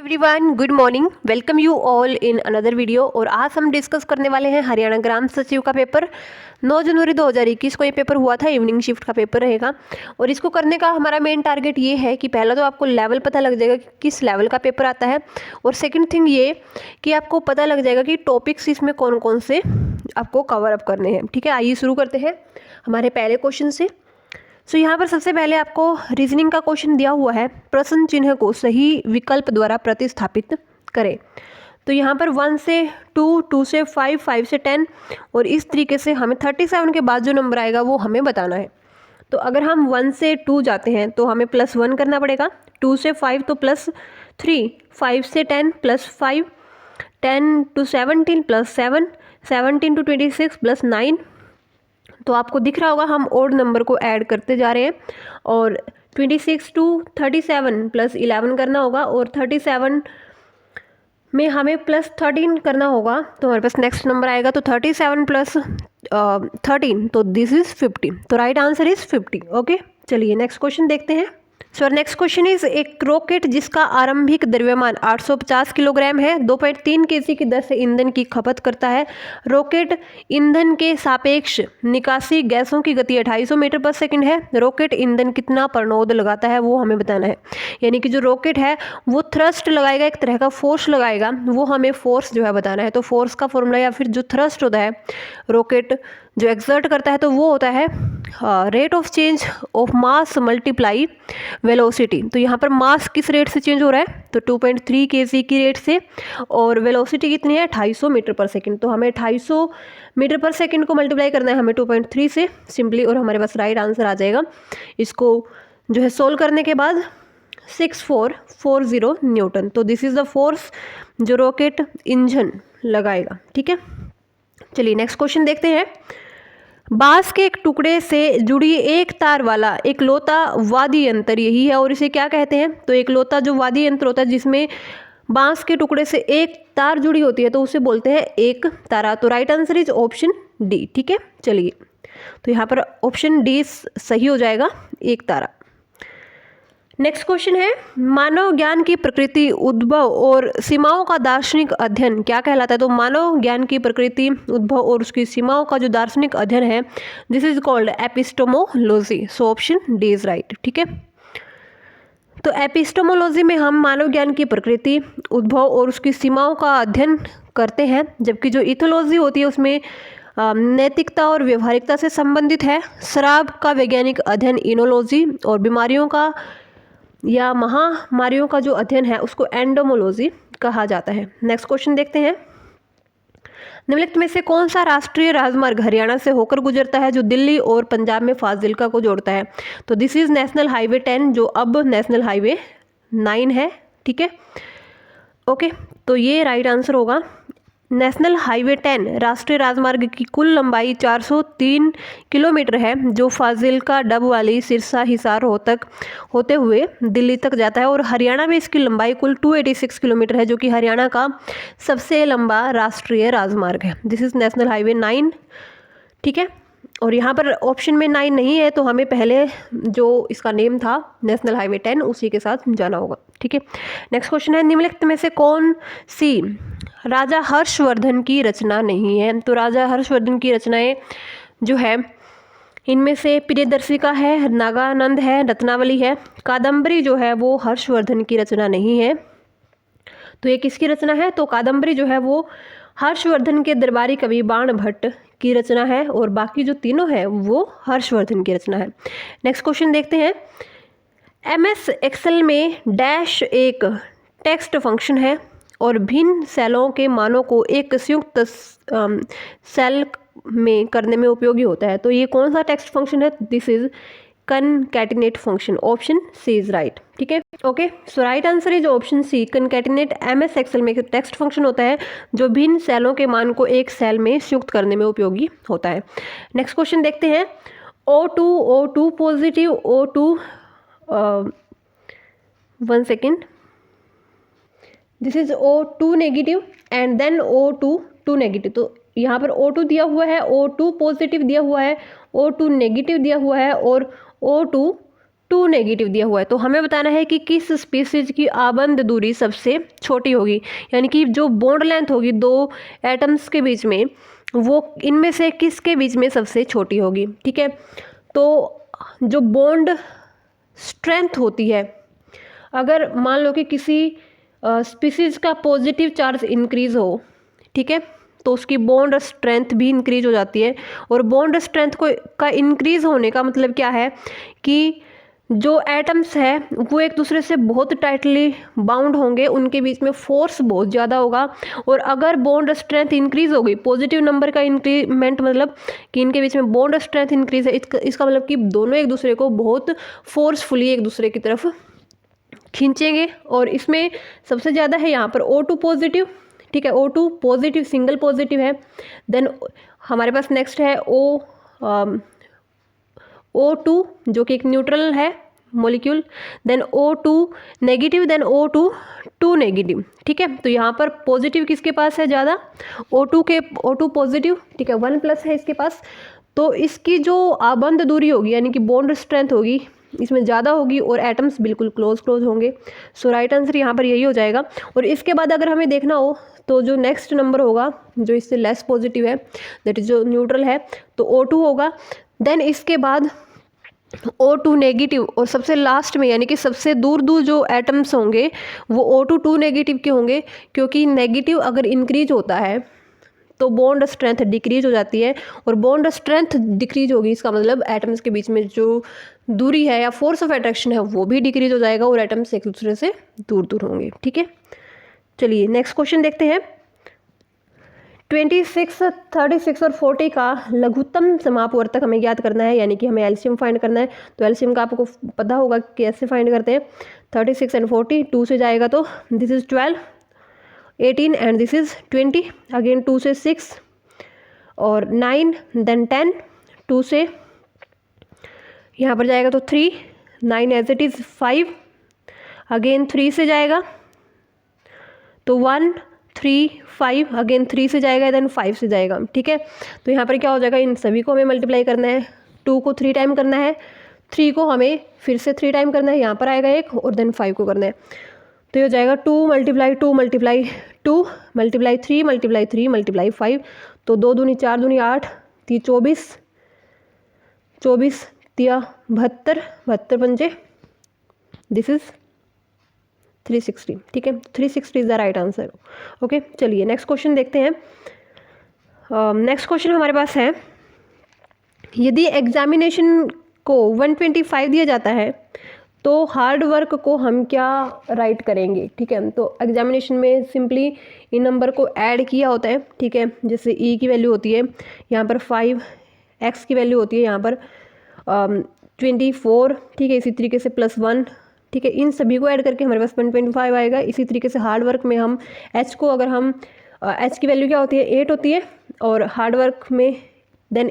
Everyone, good morning. Welcome you all in another video. और आज हम डिस्कस करने वाले हैं हरियाणा ग्राम सचिव का पेपर। 9 जनवरी 2021 को ये पेपर हुआ था, इवनिंग शिफ्ट का पेपर रहेगा। और इसको करने का हमारा मेन टारगेट ये है कि पहला तो आपको लेवल पता लग जाएगा कि किस लेवल का पेपर आता है, और सेकंड थिंग ये कि आपको पता लग जाएगा कि टॉपिक्स इसमें कौन कौन से आपको कवर अप करने हैं। ठीक है, आइए शुरू करते हैं हमारे पहले क्वेश्चन से। सो यहाँ पर सबसे पहले आपको रीजनिंग का क्वेश्चन दिया हुआ है, प्रश्न चिन्ह को सही विकल्प द्वारा प्रतिस्थापित करें। तो यहाँ पर 1 से 2, 2 से 5, 5 से 10, और इस तरीके से हमें 37 के बाद जो नंबर आएगा वो हमें बताना है। तो अगर हम 1 से 2 जाते हैं तो हमें +1 करना पड़ेगा, 2 से 5 तो +3, 5 से 10 +5, 10 to 17 +7, 17 to 26 +9। तो आपको दिख रहा होगा हम ओड नंबर को ऐड करते जा रहे हैं, और 26 to 37 +11 करना होगा, और 37 में हमें +13 करना होगा। तो हमारे पास नेक्स्ट नंबर आएगा, तो 37 + 13, तो दिस इज़ 50। तो राइट आंसर इज़ 50। ओके, चलिए नेक्स्ट क्वेश्चन देखते हैं। सो नेक्स्ट क्वेश्चन इज, एक रॉकेट जिसका आरंभिक द्रव्यमान 850 किलोग्राम है 2.3 केजी की दर से ईंधन की खपत करता है। रॉकेट ईंधन के सापेक्ष निकासी गैसों की गति 2800 मीटर पर सेकंड है। रॉकेट ईंधन कितना प्रणोद लगाता है वो हमें बताना है। यानी कि जो रॉकेट है वो थ्रस्ट लगाएगा, एक तरह का फोर्स लगाएगा, वो हमें फोर्स जो है बताना है। तो फोर्स का फॉर्मूला या फिर जो थ्रस्ट होता है रॉकेट जो एक्सर्ट करता है, तो वो होता है rate of change of mass multiply velocity. तो यहाँ पर मास किस रेट से चेंज हो रहा है, तो 2.3 kg की रेट से, और वेलोसिटी कितनी है 2800 मीटर पर सेकंड। तो हमें 2800 मीटर पर सेकंड को मल्टीप्लाई करना है हमें 2.3 से सिंपली, और हमारे पास राइट आंसर आ जाएगा। इसको जो है सोल्व करने के बाद 6440 न्यूटन। तो दिस इज़ द फोर्स जो रॉकेट इंजन लगाएगा। ठीक है, चलिए नेक्स्ट क्वेश्चन देखते हैं। बांस के एक टुकड़े से जुड़ी एक तार वाला एकलौता वाद्य यंत्र यही है, और इसे क्या कहते हैं, तो एकलौता जो वाद्य यंत्र होता है जिसमें बांस के टुकड़े से एक तार जुड़ी होती है, तो उसे बोलते हैं एक तारा। तो right answer is option D. ठीक है, चलिए तो यहाँ पर ऑप्शन डी सही हो जाएगा, एक तारा। नेक्स्ट क्वेश्चन है, मानव ज्ञान की प्रकृति, उद्भव और सीमाओं का दार्शनिक अध्ययन क्या कहलाता है। तो मानव ज्ञान की प्रकृति, उद्भव और उसकी सीमाओं का जो दार्शनिक अध्ययन है, this is called epistemology. So option D is right. ठीक है, तो एपिस्टेमोलॉजी में हम मानव ज्ञान की प्रकृति, उद्भव और उसकी सीमाओं का अध्ययन करते हैं, जबकि जो इथोलॉजी होती है उसमें नैतिकता और व्यवहारिकता से संबंधित है। शराब का वैज्ञानिक अध्ययन इनोलॉजी, और बीमारियों का या महामारियों का जो अध्ययन है उसको एंडोमोलॉजी कहा जाता है। नेक्स्ट क्वेश्चन देखते हैं। निम्नलिखित में से कौन सा राष्ट्रीय राजमार्ग हरियाणा से होकर गुजरता है जो दिल्ली और पंजाब में फाजिल्का को जोड़ता है। तो दिस इज नेशनल हाईवे 10 जो अब नेशनल हाईवे 9 है। ठीक है, ओके, तो ये राइट आंसर होगा। नेशनल हाईवे 10 राष्ट्रीय राजमार्ग की कुल लंबाई 403 किलोमीटर है, जो फाजिल्का, डबवाली, सिरसा, हिसार होते हुए दिल्ली तक जाता है। और हरियाणा में इसकी लंबाई कुल 286 किलोमीटर है, जो कि हरियाणा का सबसे लंबा राष्ट्रीय राजमार्ग है। This is national highway 9। ठीक है, और यहाँ पर ऑप्शन में 9 नहीं है, तो हमें पहले जो इसका नेम था नेशनल हाईवे 10 उसी के साथ जाना होगा। ठीक है, नेक्स्ट क्वेश्चन है, निम्नलिखित में से कौन सी राजा हर्षवर्धन की रचना नहीं है। तो राजा हर्षवर्धन की रचनाएं जो है इनमें से प्रियदर्शिका है, नागानंद है, रत्नावली है। कादम्बरी जो है वो हर्षवर्धन की रचना नहीं है। तो ये किसकी रचना है, तो कादम्बरी जो है वो हर्षवर्धन के दरबारी कवि बाण भट्ट की रचना है, और बाकी जो तीनों है वो हर्षवर्धन की रचना है। नेक्स्ट क्वेश्चन देखते हैं। MS एक्सेल में डैश एक टेक्स्ट फंक्शन है और भिन्न सेलों के मानों को एक संयुक्त सेल में करने में उपयोगी होता है। तो ये कौन सा टेक्स्ट फंक्शन है, this is concatenate function. Option C is right. ठीक है, okay, so right answer is option C, concatenate. MS Excel में एक टेक्स्ट फंक्शन होता है जो भिन्न सेलों के मान को एक सेल में संयुक्त करने में उपयोगी होता है। नेक्स्ट क्वेश्चन देखते हैं। O2 positive, O2 1 second, this is O2 negative and then O2 negative. तो यहाँ पर O2 दिया हुआ है, O2 पॉजिटिव दिया हुआ है, O2 नेगेटिव दिया हुआ है, और O2 2 नेगेटिव दिया हुआ है, तो हमें बताना है कि किस स्पीसीज की आबंद दूरी सबसे छोटी होगी, यानी कि जो बॉन्ड लेंथ होगी दो एटम्स के बीच में, वो इनमें से किसके बीच में सबसे छोटी होगी। ठीक है, तो जो बॉन्ड स्ट्रेंथ होती है, अगर मान लो कि किसी स्पीसीज का पॉजिटिव चार्ज इंक्रीज हो, ठीक है, तो उसकी बॉन्ड स्ट्रेंथ भी इंक्रीज हो जाती है। और बॉन्ड स्ट्रेंथ का इंक्रीज होने का मतलब क्या है कि जो एटम्स है वो एक दूसरे से बहुत टाइटली बाउंड होंगे, उनके बीच में फोर्स बहुत ज़्यादा होगा। और अगर बॉन्ड स्ट्रेंथ इंक्रीज हो गई, पॉजिटिव नंबर का इंक्रीमेंट मतलब कि इनके बीच में बॉन्ड स्ट्रेंथ इंक्रीज है, इसका मतलब कि दोनों एक दूसरे को बहुत फोर्सफुली एक दूसरे की तरफ खींचेंगे। और इसमें सबसे ज़्यादा है यहाँ पर O2 पॉजिटिव। ठीक है, O2 पॉजिटिव, सिंगल पॉजिटिव है। देन हमारे पास नेक्स्ट है O2 जो कि एक न्यूट्रल है molecule, then O2 negative, then O2 2 negative. ठीक है, तो यहाँ पर पॉजिटिव किसके पास है ज़्यादा, O2 पॉजिटिव। ठीक है, 1+ है इसके पास, तो इसकी जो आबंद दूरी होगी यानी कि बॉन्ड स्ट्रेंथ होगी इसमें ज़्यादा होगी और एटम्स बिल्कुल क्लोज होंगे। सो राइट आंसर यहाँ पर यही हो जाएगा। और इसके बाद अगर हमें देखना हो तो जो नेक्स्ट नंबर होगा जो इससे लेस पॉजिटिव है, दैट इज जो न्यूट्रल है, तो O2 होगा। देन इसके बाद O2 नेगेटिव, और सबसे लास्ट में यानी कि सबसे दूर जो एटम्स होंगे वो O2 2 नेगेटिव के होंगे, क्योंकि नेगेटिव अगर इंक्रीज होता है तो बॉन्ड स्ट्रेंथ डिक्रीज हो जाती है, और बॉन्ड स्ट्रेंथ डिक्रीज होगी इसका मतलब एटम्स के बीच में जो दूरी है या फोर्स ऑफ अट्रैक्शन है वो भी डिक्रीज हो जाएगा और एटम्स एक दूसरे से दूर होंगे। ठीक है, चलिए नेक्स्ट क्वेश्चन देखते हैं। 26, 36 और 40 का लघुत्तम समापवर्तक हमें ज्ञात करना है, यानी कि हमें एलसीएम फाइंड करना है। तो एलसीएम का आपको पता होगा कैसे फाइंड करते हैं। 36 एंड 40, 2 से जाएगा तो this is 12, 18 and this is 20, again 2 से 6 और 9, देन 10, 2 से यहाँ पर जाएगा तो 3, 9 एज इट इज़ 5, अगेन 3 से जाएगा तो 1, 3, 5, अगेन 3 से जाएगा, देन 5 से जाएगा। ठीक है, तो यहाँ पर क्या हो जाएगा, इन सभी को हमें मल्टीप्लाई करना है। 2 को 3 टाइम करना है, 3 को हमें फिर से 3 टाइम करना है, यहाँ पर आएगा 1, और देन 5 को करना है। तो ये हो जाएगा 2 × 2 × 2 × 3 × 3 × 5, तो 2 दूनी 4 दूनी 8, 3 24, 24 तिया 72, 72 पंजे दिस इज 360। ठीक है, 360 is the right answer. Okay, चलिए नेक्स्ट क्वेश्चन देखते हैं। नेक्स्ट क्वेश्चन हमारे पास है, यदि एग्जामिनेशन को 125 दिया जाता है तो हार्ड वर्क को हम क्या राइट करेंगे। ठीक है, तो एग्जामिनेशन में सिंपली इन नंबर को ऐड किया होता है। ठीक है, जैसे ई की वैल्यू होती है यहाँ पर 5, एक्स की वैल्यू होती है यहाँ पर 24। ठीक है, इसी तरीके से +1। ठीक है, इन सभी को ऐड करके हमारे पास 125 आएगा। इसी तरीके से हार्ड वर्क में हम एच को, अगर हम एच की वैल्यू क्या होती है 8 होती है, और हार्ड वर्क में देन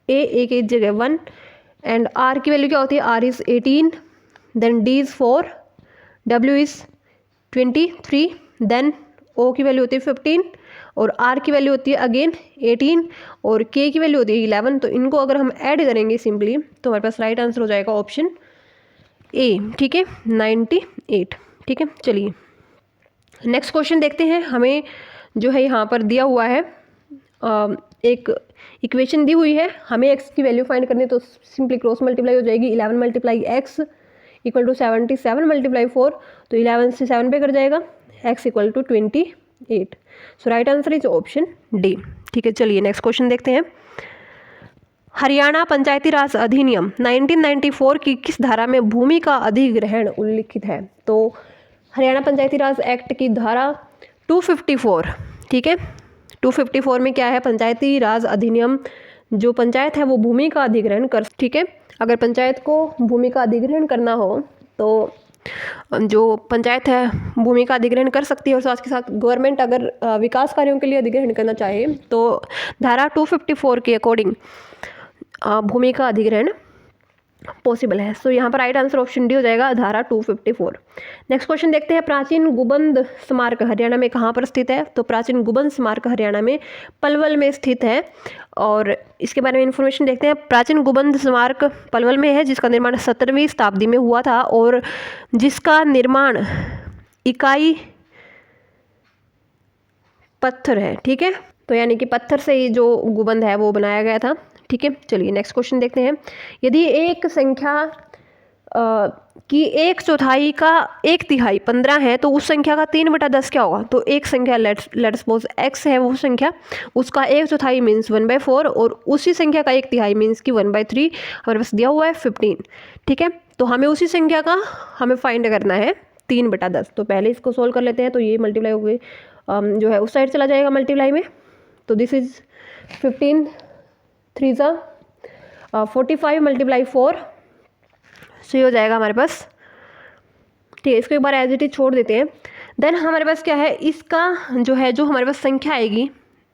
ए की जगह 1, एंड आर की वैल्यू क्या होती है, R is 18, then D is 4, W is 23, then O की वैल्यू होती है 15, और आर की वैल्यू होती है अगेन 18, और के की वैल्यू होती है 11। तो इनको अगर हम ऐड करेंगे सिंपली तो हमारे पास राइट आंसर हो जाएगा ऑप्शन ए। ठीक है, 98। ठीक है, चलिए नेक्स्ट क्वेश्चन देखते हैं। हमें जो है यहाँ पर दिया हुआ है एक इक्वेशन दी हुई है, हमें एक्स की वैल्यू फाइंड करनी है, तो सिंपली क्रॉस मल्टीप्लाई हो जाएगी। 11 × x = 77 × 4, तो 11 से 7 पे कर जाएगा, x = 28। So right answer is option D. ठीक है, चलिए नेक्स्ट क्वेश्चन देखते हैं। हरियाणा पंचायती राज अधिनियम 1994 की किस धारा में भूमि का अधिग्रहण उल्लिखित है। तो हरियाणा पंचायती राज एक्ट की धारा 254। ठीक है, 254 में क्या है, पंचायती राज अधिनियम, जो पंचायत है वो भूमि का अधिग्रहण कर। ठीक है, अगर पंचायत को भूमि का अधिग्रहण करना हो तो जो पंचायत है भूमि का अधिग्रहण कर सकती है, और साथ के साथ गवर्नमेंट अगर विकास कार्यों के लिए अधिग्रहण करना चाहे तो धारा 254 के अकॉर्डिंग भूमि का अधिग्रहण पॉसिबल है। सो यहाँ पर राइट आंसर ऑप्शन डी हो जाएगा, धारा 254। नेक्स्ट क्वेश्चन देखते हैं, प्राचीन गुबंद स्मारक हरियाणा में कहाँ पर स्थित है? तो प्राचीन गुबंद स्मारक हरियाणा में पलवल में स्थित है। और इसके बारे में इंफॉर्मेशन देखते हैं। प्राचीन गुबंद स्मारक पलवल में है, जिसका निर्माण 17वीं शताब्दी में हुआ था और जिसका निर्माण इकाई पत्थर है। ठीक है, तो यानी कि पत्थर से ही जो गुबंद है वो बनाया गया था। ठीक है, चलिए नेक्स्ट क्वेश्चन देखते हैं। यदि एक संख्या की 1/4 का 1/3 15 है तो उस संख्या का 3/10 क्या होगा? तो एक संख्या लेट्स सपोज x है, वो संख्या, उसका 1/4 मीन्स 1/4 और उसी संख्या का 1/3 मीन्स कि 1/3 हमारे पास दिया हुआ है 15। ठीक है, तो हमें उसी संख्या का हमें फाइंड करना है 3/10। तो पहले इसको सोल्व कर लेते हैं। तो ये मल्टीप्लाई हो गई, जो है उस साइड चला जाएगा मल्टीप्लाई में। तो दिस इज 15 3 45 मल्टीप्लाई 4, सो ये हो जाएगा हमारे पास। ठीक है, इसको एक बार एज इट इज छोड़ देते हैं। देन हमारे पास क्या है, इसका जो है जो हमारे पास संख्या आएगी,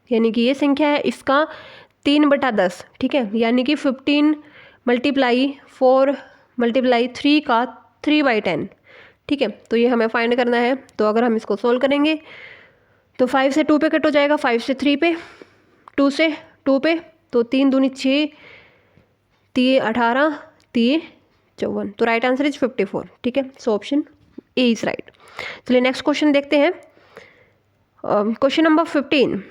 यानी कि ये संख्या है, इसका 3/10। ठीक है, यानी कि 15 मल्टीप्लाई 4 मल्टीप्लाई 3 का 3/10। ठीक है, तो ये हमें फाइंड करना है। तो अगर हम इसको सोल्व करेंगे तो 5 से 2 पे कट हो जाएगा, 5 से 3 पे, 2 से 2 पे, तो 3 दूनी 6, 3 18, 3 54। तो राइट आंसर इज 54। ठीक है, so option A is right. चलिए नेक्स्ट क्वेश्चन देखते हैं। क्वेश्चन नंबर 15,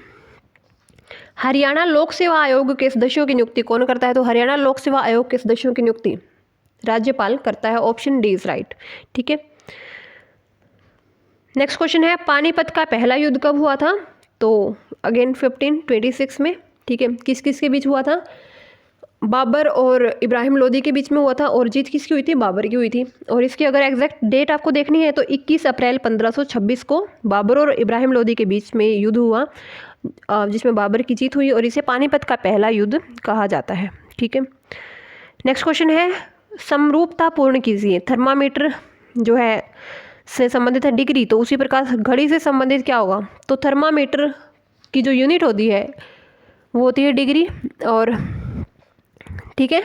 हरियाणा लोक सेवा आयोग के सदस्यों की नियुक्ति कौन करता है? तो हरियाणा लोक सेवा आयोग के सदस्यों की नियुक्ति राज्यपाल करता है, ऑप्शन डी इज राइट। ठीक है, नेक्स्ट क्वेश्चन है, पानीपत का पहला युद्ध कब हुआ था? तो अगेन 1526 में। ठीक है, किस किस के बीच हुआ था? बाबर और इब्राहिम लोदी के बीच में हुआ था। और जीत किसकी हुई थी? बाबर की हुई थी। और इसकी अगर एग्जैक्ट डेट आपको देखनी है तो 21 अप्रैल 1526 को बाबर और इब्राहिम लोदी के बीच में युद्ध हुआ, जिसमें बाबर की जीत हुई और इसे पानीपत का पहला युद्ध कहा जाता है। ठीक है, नेक्स्ट क्वेश्चन है, समरूपता पूर्ण कीजिए। थर्मामीटर जो है से संबंधित है डिग्री, तो उसी प्रकार घड़ी से संबंधित क्या होगा? तो थर्मामीटर की जो यूनिट होती है वो होती है डिग्री। और ठीक है,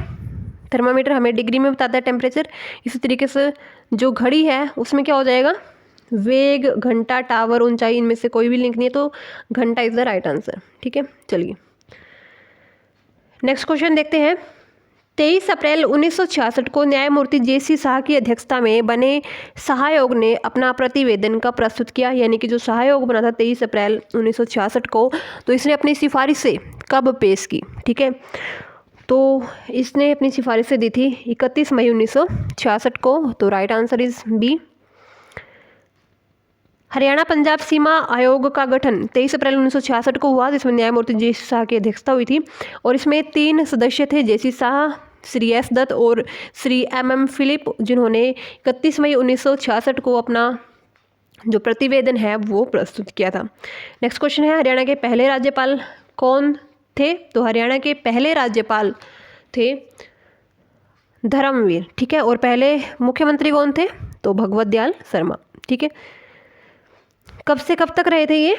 थर्मामीटर हमें डिग्री में बताता है टेम्परेचर। इसी तरीके से जो घड़ी है उसमें क्या हो जाएगा? वेग, घंटा, टावर, ऊंचाई, इनमें से कोई भी लिंक नहीं है, तो घंटा इज द राइट आंसर। ठीक है, चलिए नेक्स्ट क्वेश्चन देखते हैं। 23 अप्रैल 1966 को न्यायमूर्ति JC शाह की अध्यक्षता में बने सहायोग ने अपना प्रतिवेदन का प्रस्तुत किया। यानी कि जो सहायोग बना था 23 अप्रैल 1966 को, तो इसने अपनी सिफारिशें कब पेश की? ठीक है, तो इसने अपनी सिफारिशें दी थी 31 मई 1966 को। तो right answer is B. Haryana Punjab सीमा आयोग का गठन 23 अप्रैल 1966 को हुआ, जिसमें न्यायमूर्ति JC शाह की अध्यक्षता हुई थी। और इसमें 3 सदस्य थे, JC शाह, श्री S दत्त और श्री MM फिलिप, जिन्होंने 31 मई 1966 को अपना जो प्रतिवेदन है वो प्रस्तुत किया था। नेक्स्ट क्वेश्चन है, हरियाणा के पहले राज्यपाल कौन थे? तो हरियाणा के पहले राज्यपाल थे धर्मवीर। ठीक है, और पहले मुख्यमंत्री कौन थे? तो भगवत दयाल शर्मा। ठीक है, कब से कब तक रहे थे ये?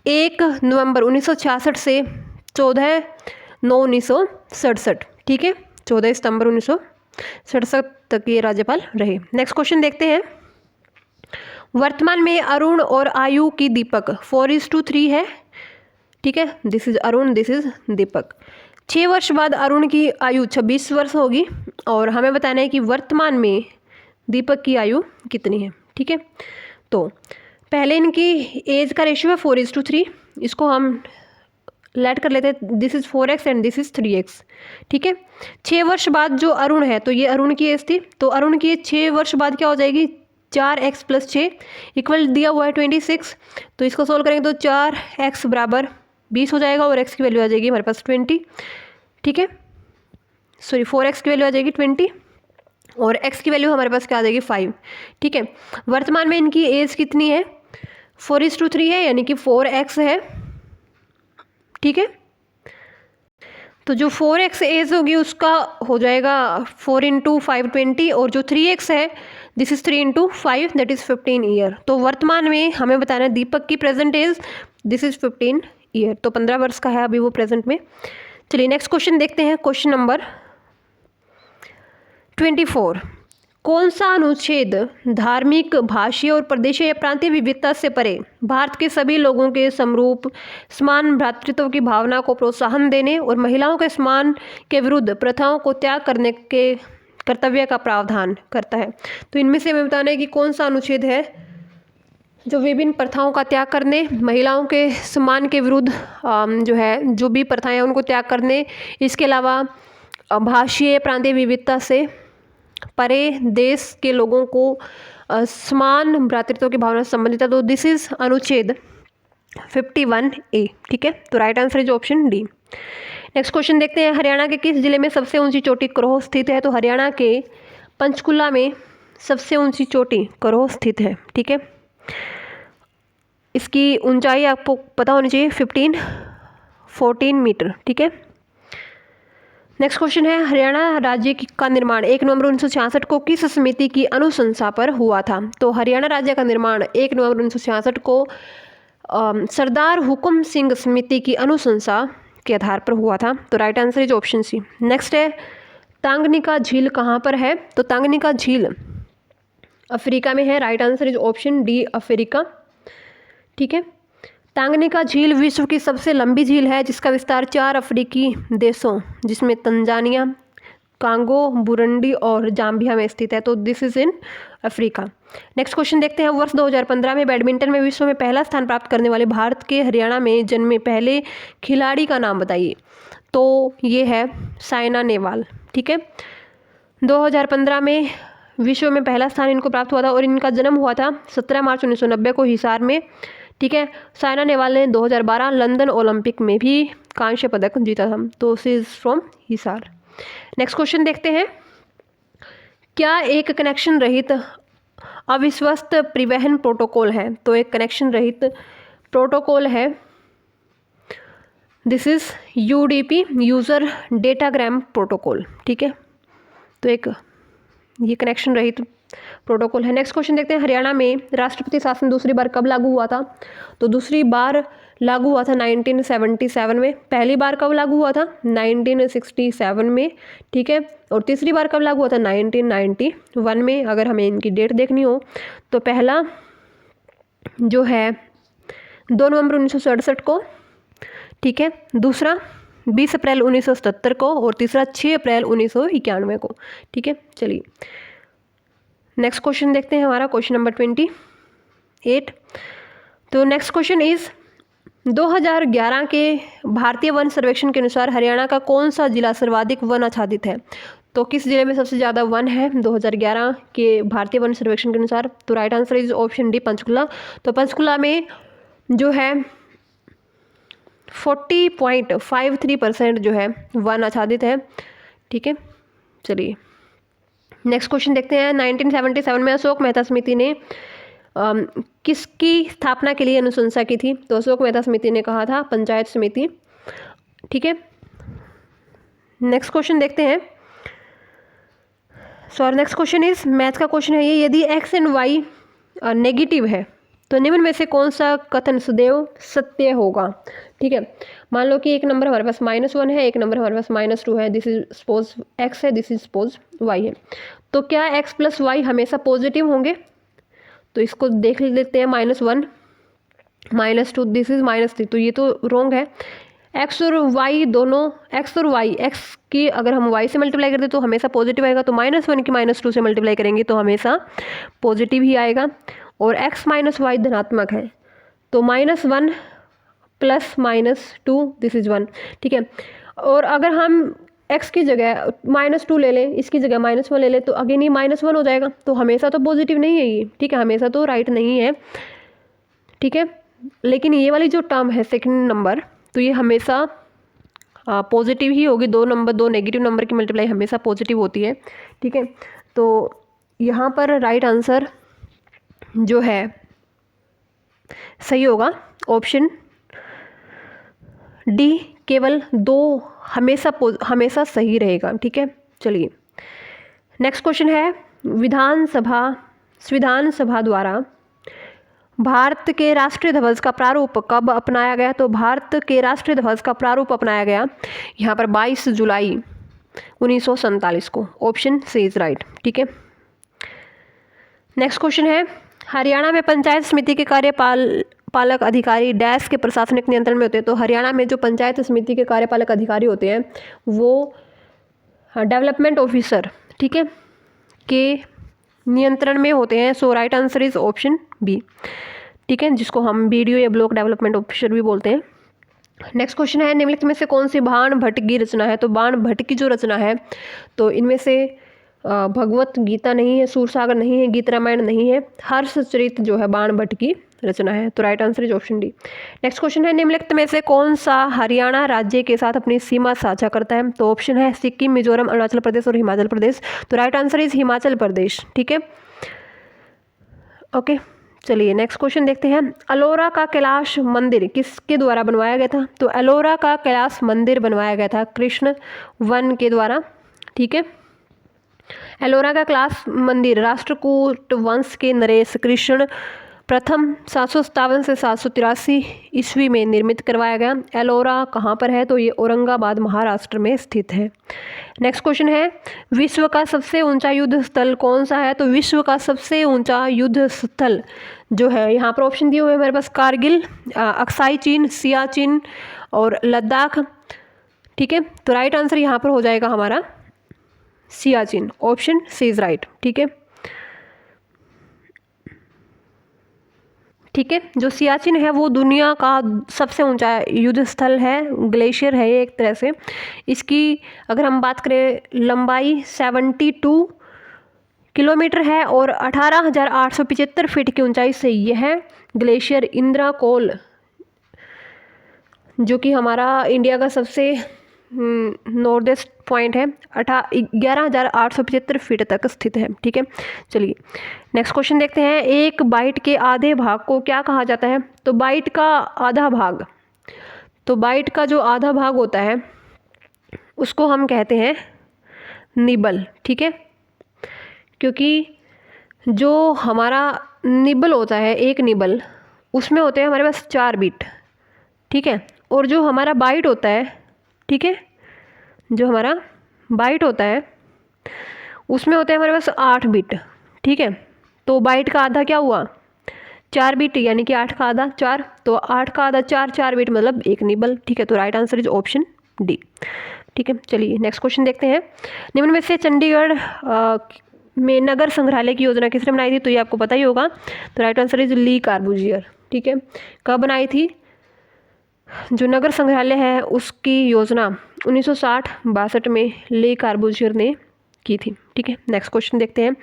1 नवंबर 1966 से 14/9/1967। ठीक है, 14 सितंबर 1967 तक ये राज्यपाल रहे। नेक्स्ट क्वेश्चन देखते हैं। वर्तमान में अरुण और आयु की दीपक 4:3 है। ठीक है, this is Arun, this is Deepak. 6 वर्ष बाद अरुण की आयु 26 वर्ष होगी और हमें बताना है कि वर्तमान में दीपक की आयु कितनी है। ठीक है, तो पहले इनकी एज का रेशियो है 4:3। इसको हम लेट कर लेते हैं, this is 4x and this is 3x। ठीक है, 6 वर्ष बाद जो अरुण है, तो ये अरुण की एज थी, तो अरुण की 6 वर्ष बाद क्या हो जाएगी? 4x + 6 इक्वल दिया हुआ है 26। तो इसको सोल्व करेंगे तो 4x = 20 हो जाएगा और x की वैल्यू आ जाएगी हमारे पास 20। ठीक है, सॉरी 4x की वैल्यू आ जाएगी 20 और x की वैल्यू हमारे पास क्या आ जाएगी 5। ठीक है, वर्तमान में इनकी एज कितनी है? 4:3 है, यानी कि 4x है। ठीक है, तो जो 4x एज होगी उसका हो जाएगा 4 × 5 20 और जो 3x है this is 3 × 5 that is 15 year. तो वर्तमान में हमें बताना है दीपक की present age, this is 15 year. तो 15 वर्ष का है अभी वो प्रेजेंट में। चलिए नेक्स्ट क्वेश्चन देखते हैं। क्वेश्चन नंबर 24 कौन सा अनुच्छेद धार्मिक, भाषीय और प्रदेशीय या प्रांतीय विविधता से परे भारत के सभी लोगों के समरूप समान भ्रातृत्व की भावना को प्रोत्साहन देने और महिलाओं के समान के विरुद्ध प्रथाओं को त्याग करने के कर्तव्य का प्रावधान करता है? तो इनमें से हमें बताना है कि कौन सा अनुच्छेद है जो विभिन्न प्रथाओं का त्याग करने, महिलाओं के सम्मान के विरुद्ध जो है जो भी प्रथाएं हैं उनको त्याग करने, इसके अलावा भाषीय प्रांतीय विविधता से परे देश के लोगों को समान भ्रातृत्व की भावना से संबंधित है। तो दिस इज अनुच्छेद 51A। ठीक है, तो right answer is option D. Next question देखते हैं, हरियाणा के किस जिले में सबसे ऊंची चोटी करोह स्थित है? तो हरियाणा के पंचकुला में सबसे ऊंची चोटी करोह स्थित है। ठीक है, इसकी ऊंचाई आपको पता होनी चाहिए 14 मीटर। ठीक है, नेक्स्ट क्वेश्चन है, हरियाणा राज्य का निर्माण 1 नवंबर 1966 को किस समिति की अनुशंसा पर हुआ था? तो हरियाणा राज्य का निर्माण 1 नवंबर 1966 को सरदार हुकुम सिंह समिति की अनुशंसा के आधार पर हुआ था। तो right answer is option C. Next है, तांगनिका झील कहाँ पर है? तो तांगनिका झील अफ्रीका में है। Right answer is option D, Africa. ठीक है, तांगनिका झील विश्व की सबसे लंबी झील है जिसका विस्तार 4 अफ्रीकी देशों जिसमें तंजानिया, कांगो, बुरुंडी और जाम्बिया में स्थित है। तो this is in Africa. Next question देखते हैं, वर्ष 2015 में बैडमिंटन में विश्व में पहला स्थान प्राप्त करने वाले भारत के हरियाणा में जन्मे पहले खिलाड़ी का नाम बताइए। तो ये है साइना नेहवाल। ठीक है, 2015 में विश्व में पहला स्थान इनको प्राप्त हुआ था और इनका जन्म हुआ था 17 मार्च 1990 को हिसार में। ठीक है, साइना नेहवाल ने 2012 लंदन ओलंपिक में भी कांस्य पदक जीता था। तो she is from Hisar. Next question देखते हैं, क्या एक कनेक्शन रहित अविश्वस्त परिवहन प्रोटोकॉल है? तो एक कनेक्शन रहित प्रोटोकॉल है, this is UDP, user datagram protocol. ठीक है, तो एक ये कनेक्शन रहित प्रोटोकॉल है। नेक्स्ट क्वेश्चन देखते हैं, हरियाणा में राष्ट्रपति शासन दूसरी बार कब लागू हुआ था? तो दूसरी बार लागू हुआ था 1977 में। पहली बार कब लागू हुआ था? 1967 में। ठीक है, और तीसरी बार कब लागू हुआ था? 1991 में। अगर हमें इनकी डेट देखनी हो तो पहला जो है 2 नवंबर 1967 को। ठीक है, दूसरा 20 अप्रैल 1977 को और तीसरा 6 अप्रैल 1991 को। ठीक है, चलिए नेक्स्ट क्वेश्चन देखते हैं, हमारा क्वेश्चन नंबर 28। तो नेक्स्ट क्वेश्चन इज 2011 के भारतीय वन सर्वेक्षण के अनुसार हरियाणा का कौन सा जिला सर्वाधिक वन आच्छादित है? तो किस जिले में सबसे ज़्यादा वन है 2011 के भारतीय वन सर्वेक्षण के अनुसार? तो right answer is option D, Panchkula. तो पंचकुला में जो है 40.53% जो है वन आच्छादित है। ठीक है, चलिए नेक्स्ट क्वेश्चन देखते हैं, 1977 में अशोक मेहता समिति ने किसकी स्थापना के लिए अनुशंसा की थी? तो अशोक मेहता समिति ने कहा था पंचायत समिति। ठीक है, नेक्स्ट क्वेश्चन देखते हैं, नेक्स्ट क्वेश्चन इज मैथ का क्वेश्चन है ये, यदि x एंड y नेगेटिव है तो निम्न में से कौन सा कथन सदैव सत्य होगा? ठीक है, मान लो कि एक नंबर हमारे पास -1 है, एक नंबर हमारे पास -2 है, दिस इज सपोज x है, दिस इज सपोज y है। तो क्या x + y हमेशा पॉजिटिव होंगे? तो इसको देख लेते हैं, -1 -2, दिस इज -3, तो ये तो रॉन्ग है। x और y दोनों, x और y, x की अगर हम y से मल्टीप्लाई करते तो हमेशा पॉजिटिव आएगा, तो -1 की -2 से मल्टीप्लाई करेंगे तो हमेशा पॉजिटिव ही आएगा। और x - y धनात्मक है, तो -1 + -2 दिस इज 1। ठीक है, और अगर हम x की जगह -2 ले लें, इसकी जगह -1 ले लें, तो अगेन ये -1 हो जाएगा, तो हमेशा तो पॉजिटिव नहीं है ये। ठीक है, हमेशा तो राइट नहीं है। ठीक है, लेकिन ये वाली जो टर्म है सेकंड नंबर, तो ये हमेशा पॉजिटिव ही होगी। दो नेगेटिव नंबर की मल्टीप्लाई हमेशा पॉजिटिव होती है। ठीक है, तो यहाँ पर राइट आंसर जो है सही होगा ऑप्शन डी, केवल 2 हमेशा सही रहेगा। ठीक है, चलिए नेक्स्ट क्वेश्चन है, संविधान सभा द्वारा भारत के राष्ट्रीय ध्वज का प्रारूप कब अपनाया गया? तो भारत के राष्ट्रीय ध्वज का प्रारूप अपनाया गया यहाँ पर 22 जुलाई 1947 को। Option C is right. ठीक है, नेक्स्ट क्वेश्चन है, हरियाणा में पंचायत समिति के कार्यपालक अधिकारी डैश के प्रशासनिक नियंत्रण में होते हैं। तो हरियाणा में जो पंचायत समिति के कार्यपालक अधिकारी होते हैं वो डेवलपमेंट ऑफिसर, ठीक है, के नियंत्रण में होते हैं। So right answer is option B. ठीक है, जिसको हम बीडीओ या ब्लॉक डेवलपमेंट ऑफिसर भी बोलते हैं। नेक्स्ट क्वेश्चन है, निम्नलिखित में से कौन सी बाण भट्ट की रचना है। तो बाण भट्ट की जो रचना है तो इनमें से भगवत गीता नहीं है, सूरसागर नहीं है, गीत रामायण नहीं है, हर्षचरित जो है बाण भट्ट की रचना है। तो right answer is option D. Next question है, निम्नलिखित में से कौन सा हरियाणा राज्य के साथ अपनी सीमा साझा करता है। तो ऑप्शन है सिक्किम, मिजोरम, अरुणाचल प्रदेश और हिमाचल प्रदेश। तो right answer is Himachal Pradesh. ठीक है, ओके, चलिए नेक्स्ट क्वेश्चन देखते हैं। अलोरा का कैलाश मंदिर किसके द्वारा बनवाया गया था। तो अलोरा का कैलाश मंदिर बनवाया गया था कृष्ण वन के द्वारा। ठीक है, एलोरा का कैलाश मंदिर राष्ट्रकूट वंश के नरेश कृष्ण प्रथम 757 से 783 ईस्वी में निर्मित करवाया गया। एलोरा कहाँ पर है। तो ये औरंगाबाद महाराष्ट्र में स्थित है। नेक्स्ट क्वेश्चन है, विश्व का सबसे ऊंचा युद्ध स्थल कौन सा है। तो विश्व का सबसे ऊंचा युद्ध स्थल जो है, यहाँ पर ऑप्शन दिए हुए हैं मेरे पास, कारगिल, अक्साई चीन, सियाचिन और लद्दाख। ठीक है, तो राइट आंसर यहाँ पर हो जाएगा हमारा Siachen. Option C is right. ठीक है, ठीक है, जो सियाचिन है वो दुनिया का सबसे ऊंचा युद्ध स्थल है, ग्लेशियर है ये एक तरह से। इसकी अगर हम बात करें लंबाई 72 किलोमीटर है और 18,875 फीट की ऊंचाई से यह ग्लेशियर इंद्राकोल, जो कि हमारा इंडिया का सबसे नॉर्थ पॉइंट है, 11,875 फीट तक स्थित है। ठीक है, चलिए नेक्स्ट क्वेश्चन देखते हैं। एक बाइट के आधे भाग को क्या कहा जाता है। तो बाइट का आधा भाग, तो बाइट का जो आधा भाग होता है उसको हम कहते हैं निबल। ठीक है, क्योंकि जो हमारा निबल होता है, एक निबल, उसमें होते हैं हमारे पास 4 बिट। ठीक है, और जो हमारा बाइट होता है, ठीक है, जो हमारा बाइट होता है उसमें होते हैं हमारे पास 8 बिट। ठीक है, तो बाइट का आधा क्या हुआ, 4 बिट, यानी कि 8 का आधा 4, तो 8 का आधा 4, 4 बिट मतलब एक निबल। ठीक है, तो right answer is option D. ठीक है, चलिए नेक्स्ट क्वेश्चन देखते हैं। निम्न में से चंडीगढ़ में नगर संग्रहालय की योजना किसने बनाई थी। तो ये आपको पता ही होगा। तो राइट आंसर इज ली कार्बूजियर। ठीक है, कब बनाई थी। जो नगर संग्रहालय है उसकी योजना 1960-62 में ली कार्बूजियर ने की थी। ठीक है, नेक्स्ट क्वेश्चन देखते हैं।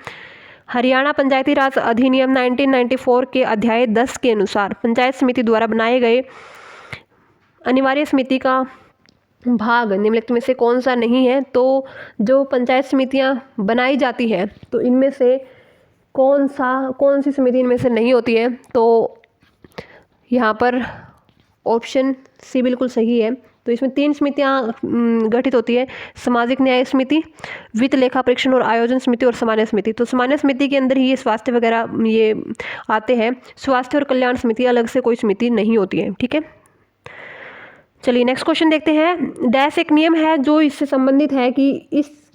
हरियाणा पंचायती राज अधिनियम 1994 के अध्याय 10 के अनुसार पंचायत समिति द्वारा बनाए गए अनिवार्य समिति का भाग निम्नलिखित में से कौन सा नहीं है। तो जो पंचायत समितियां बनाई जाती है तो इनमें से कौन सी समिति इनमें से नहीं होती है। तो यहाँ पर ऑप्शन सी बिल्कुल सही है। तो इसमें 3 समितियां गठित होती है, सामाजिक न्याय समिति, वित्त लेखा परीक्षण और आयोजन समिति और सामान्य समिति। तो सामान्य समिति के अंदर ही ये स्वास्थ्य वगैरह ये आते हैं। स्वास्थ्य और कल्याण समिति अलग से कोई समिति नहीं होती है। ठीक है, चलिए नेक्स्ट क्वेश्चन देखते हैं। डैश एक नियम है जो इससे संबंधित है कि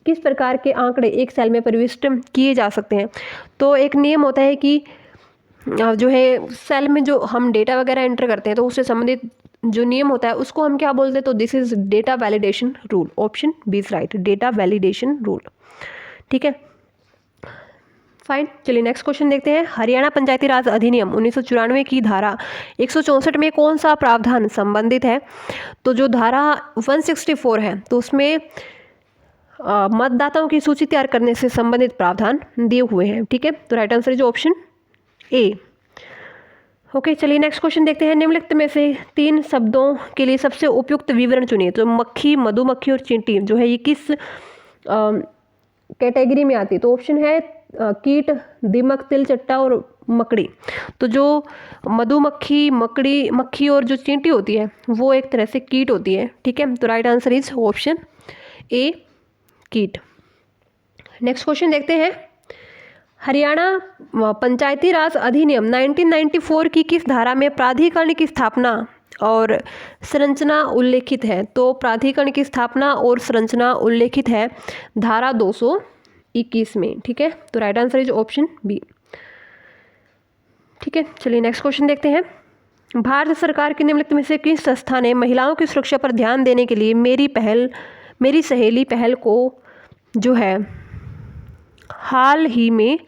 किस प्रकार के आंकड़े एक सेल में प्रविष्ट किए जा सकते हैं। तो एक नियम होता है कि जो है सेल में जो हम डेटा वगैरह एंटर करते हैं तो उससे संबंधित जो नियम होता है उसको हम क्या बोलते हैं। तो this is data validation rule. Option B is right, data validation rule. ठीक है, फाइन, चलिए नेक्स्ट क्वेश्चन देखते हैं। हरियाणा पंचायती राज अधिनियम 1994 की धारा 164 में कौन सा प्रावधान संबंधित है। तो जो धारा 164 है तो उसमें मतदाताओं की सूची तैयार करने से संबंधित प्रावधान दिए हुए हैं। ठीक है, तो right answer is option A. Okay, चलिए नेक्स्ट क्वेश्चन देखते हैं। निम्नलिखित में से 3 शब्दों के लिए सबसे उपयुक्त विवरण चुनिए। तो मक्खी, मधुमक्खी और चींटी जो है ये किस कैटेगरी में आती है। तो ऑप्शन है कीट, दीमक, तिलचट्टा और मकड़ी। तो जो मधुमक्खी, मक्खी और जो चींटी होती है वो एक तरह से कीट होती है। ठीक है, तो right answer is option A, कीट। नेक्स्ट क्वेश्चन देखते हैं। हरियाणा पंचायती राज अधिनियम 1994 की किस धारा में प्राधिकरण की स्थापना और संरचना उल्लेखित है। तो प्राधिकरण की स्थापना और संरचना उल्लेखित है धारा 221 में। ठीक है, तो right answer is option B. ठीक है, चलिए नेक्स्ट क्वेश्चन देखते हैं। भारत सरकार की निम्नलिखित में से किस संस्था ने महिलाओं की सुरक्षा पर ध्यान देने के लिए मेरी सहेली पहल को जो है हाल ही में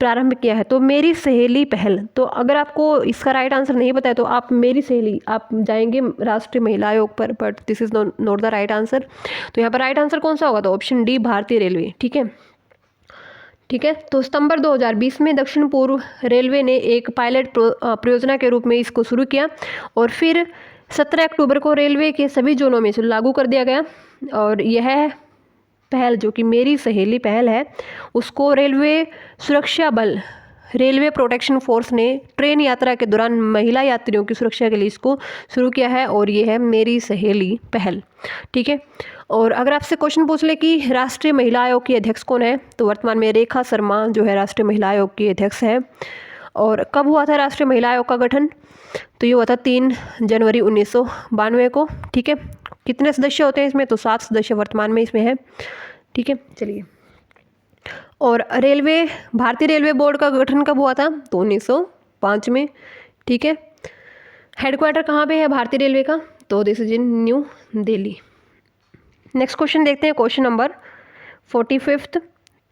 प्रारंभ किया है? तो मेरी सहेली पहल, तो अगर आपको इसका राइट आंसर नहीं पता है तो आप मेरी सहेली आप जाएंगे राष्ट्रीय महिला आयोग पर, but this is not the right answer. तो यहाँ पर राइट आंसर कौन सा होगा? तो ऑप्शन डी, भारतीय रेलवे। ठीक है, ठीक है। तो सितंबर 2020 में दक्षिण पूर्व रेलवे ने एक पायलट परियोजना के रूप में इसको शुरू किया और फिर 17 अक्टूबर को रेलवे के सभी जोनों में लागू कर दिया गया। और यह पहल जो कि मेरी सहेली पहल है, उसको रेलवे सुरक्षा बल, रेलवे प्रोटेक्शन फोर्स ने ट्रेन यात्रा के दौरान महिला यात्रियों की सुरक्षा के लिए इसको शुरू किया है और ये है मेरी सहेली पहल। ठीक है, और अगर आपसे क्वेश्चन पूछ ले कि राष्ट्रीय महिला आयोग की अध्यक्ष कौन है, तो वर्तमान में रेखा शर्मा जो है राष्ट्रीय महिला आयोग की अध्यक्ष है। और कब हुआ था राष्ट्रीय महिला आयोग का गठन? तो ये हुआ था 3 जनवरी 1992 को। ठीक है, कितने सदस्य होते हैं इसमें? तो 7 सदस्य वर्तमान में इसमें है। ठीक है, चलिए। और भारतीय रेलवे बोर्ड का गठन कब हुआ था? तो 1905 में। ठीक है, हेडक्वार्टर कहाँ पे है भारतीय रेलवे का? तो this is in new Delhi. Next question देखते हैं, क्वेश्चन नंबर 45।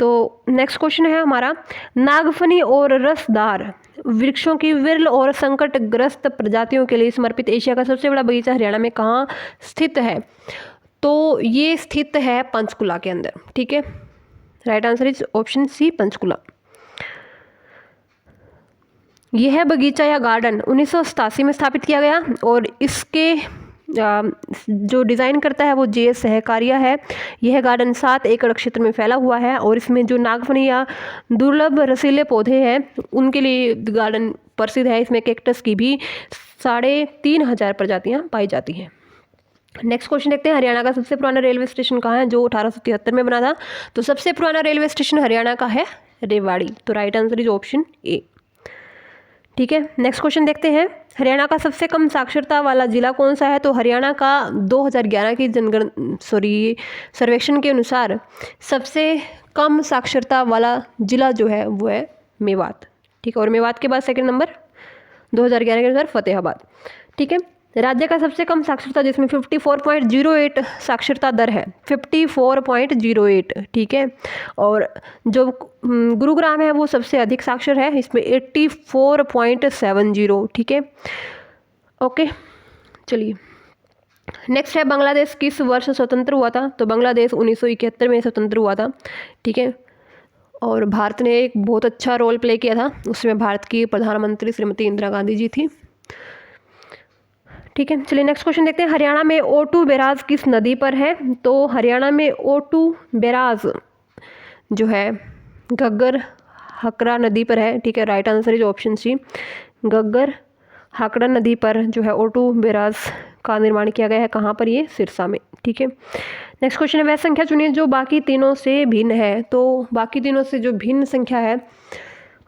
तो नेक्स्ट क्वेश्चन है हमारा, नागफनी और रसदार वृक्षों की विरल और संकटग्रस्त प्रजातियों के लिए समर्पित एशिया का सबसे बड़ा बगीचा हरियाणा में कहाँ स्थित है? तो ये स्थित है पंचकुला के अंदर। ठीक है, right answer is option C, Panchkula. यह बगीचा या गार्डन 1987 में स्थापित किया गया और इसके जो डिज़ाइन करता है वो JS सहकारिया है। यह गार्डन 7 एकड़ क्षेत्र में फैला हुआ है और इसमें जो नागफनी या दुर्लभ रसीले पौधे हैं उनके लिए गार्डन प्रसिद्ध है। इसमें कैक्टस की भी 3500 प्रजातियां पाई जाती हैं। नेक्स्ट क्वेश्चन देखते हैं, हरियाणा का सबसे पुराना रेलवे स्टेशन कहाँ है, जो 1873 में बना था? तो सबसे पुराना रेलवे स्टेशन हरियाणा का है रेवाड़ी। तो राइट आंसर इज ऑप्शन ए। ठीक है, नेक्स्ट क्वेश्चन देखते हैं, हरियाणा का सबसे कम साक्षरता वाला जिला कौन सा है? तो हरियाणा का 2011 की सर्वेक्षण के अनुसार सबसे कम साक्षरता वाला जिला जो है वो है मेवात। ठीक है, और मेवात के बाद सेकंड नंबर 2011 के अनुसार फतेहाबाद। ठीक है, राज्य का सबसे कम साक्षरता जिसमें 54.08 साक्षरता दर है, 54.08। ठीक है, और जो गुरुग्राम है वो सबसे अधिक साक्षर है, इसमें 84.70। ठीक है, ओके, चलिए नेक्स्ट है, बांग्लादेश किस वर्ष स्वतंत्र हुआ था? तो बांग्लादेश 1971 में स्वतंत्र हुआ था। ठीक है, और भारत ने एक बहुत अच्छा रोल प्ले किया था, उसमें भारत की प्रधानमंत्री श्रीमती इंदिरा गांधी जी थी। ठीक है, चलिए नेक्स्ट क्वेश्चन देखते हैं, हरियाणा में O2 बैराज किस नदी पर है? तो हरियाणा में O2 बैराज जो है घग्गर हकरा नदी पर है। ठीक है, right answer is option C, Ghaggar Hakra नदी पर जो है O2 बैराज का निर्माण किया गया है। कहाँ पर? ये सिरसा में। ठीक है, नेक्स्ट क्वेश्चन है, वह संख्या चुनिए जो बाकी तीनों से भिन्न है। तो बाकी तीनों से जो भिन्न संख्या है,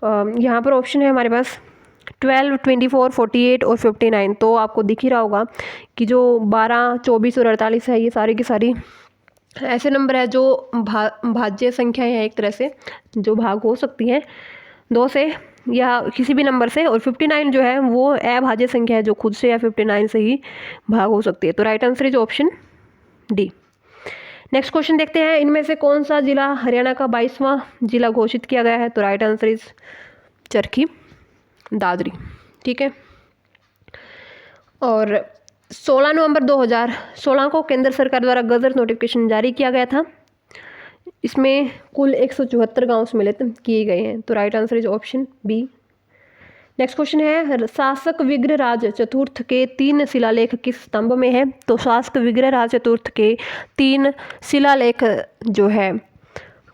यहाँ पर ऑप्शन है हमारे पास 12, 24, 48 और 59। तो आपको दिख ही रहा होगा कि जो 12, 24 और 48 है, ये सारी की सारी ऐसे नंबर है जो भाज्य संख्याएं हैं, एक तरह से जो भाग हो सकती हैं 2 से या किसी भी नंबर से। और 59 जो है वो अभाज्य संख्या है जो खुद से या 59 से ही भाग हो सकती है। तो right answer is option D. Next question देखते हैं, इनमें से कौन सा जिला हरियाणा का 22वां जिला घोषित किया गया है? तो right answer is Charkhi Dadri. ठीक है, और 16 नवंबर 2016 को केंद्र सरकार द्वारा गजट नोटिफिकेशन जारी किया गया था। इसमें कुल 174 गांव सम्मिलित किए गए हैं। तो right answer is option B. Next question है, शासक विग्रहराज चतुर्थ के 3 शिलालेख किस स्तंभ में है? तो शासक विग्रहराज चतुर्थ के 3 शिलालेख जो है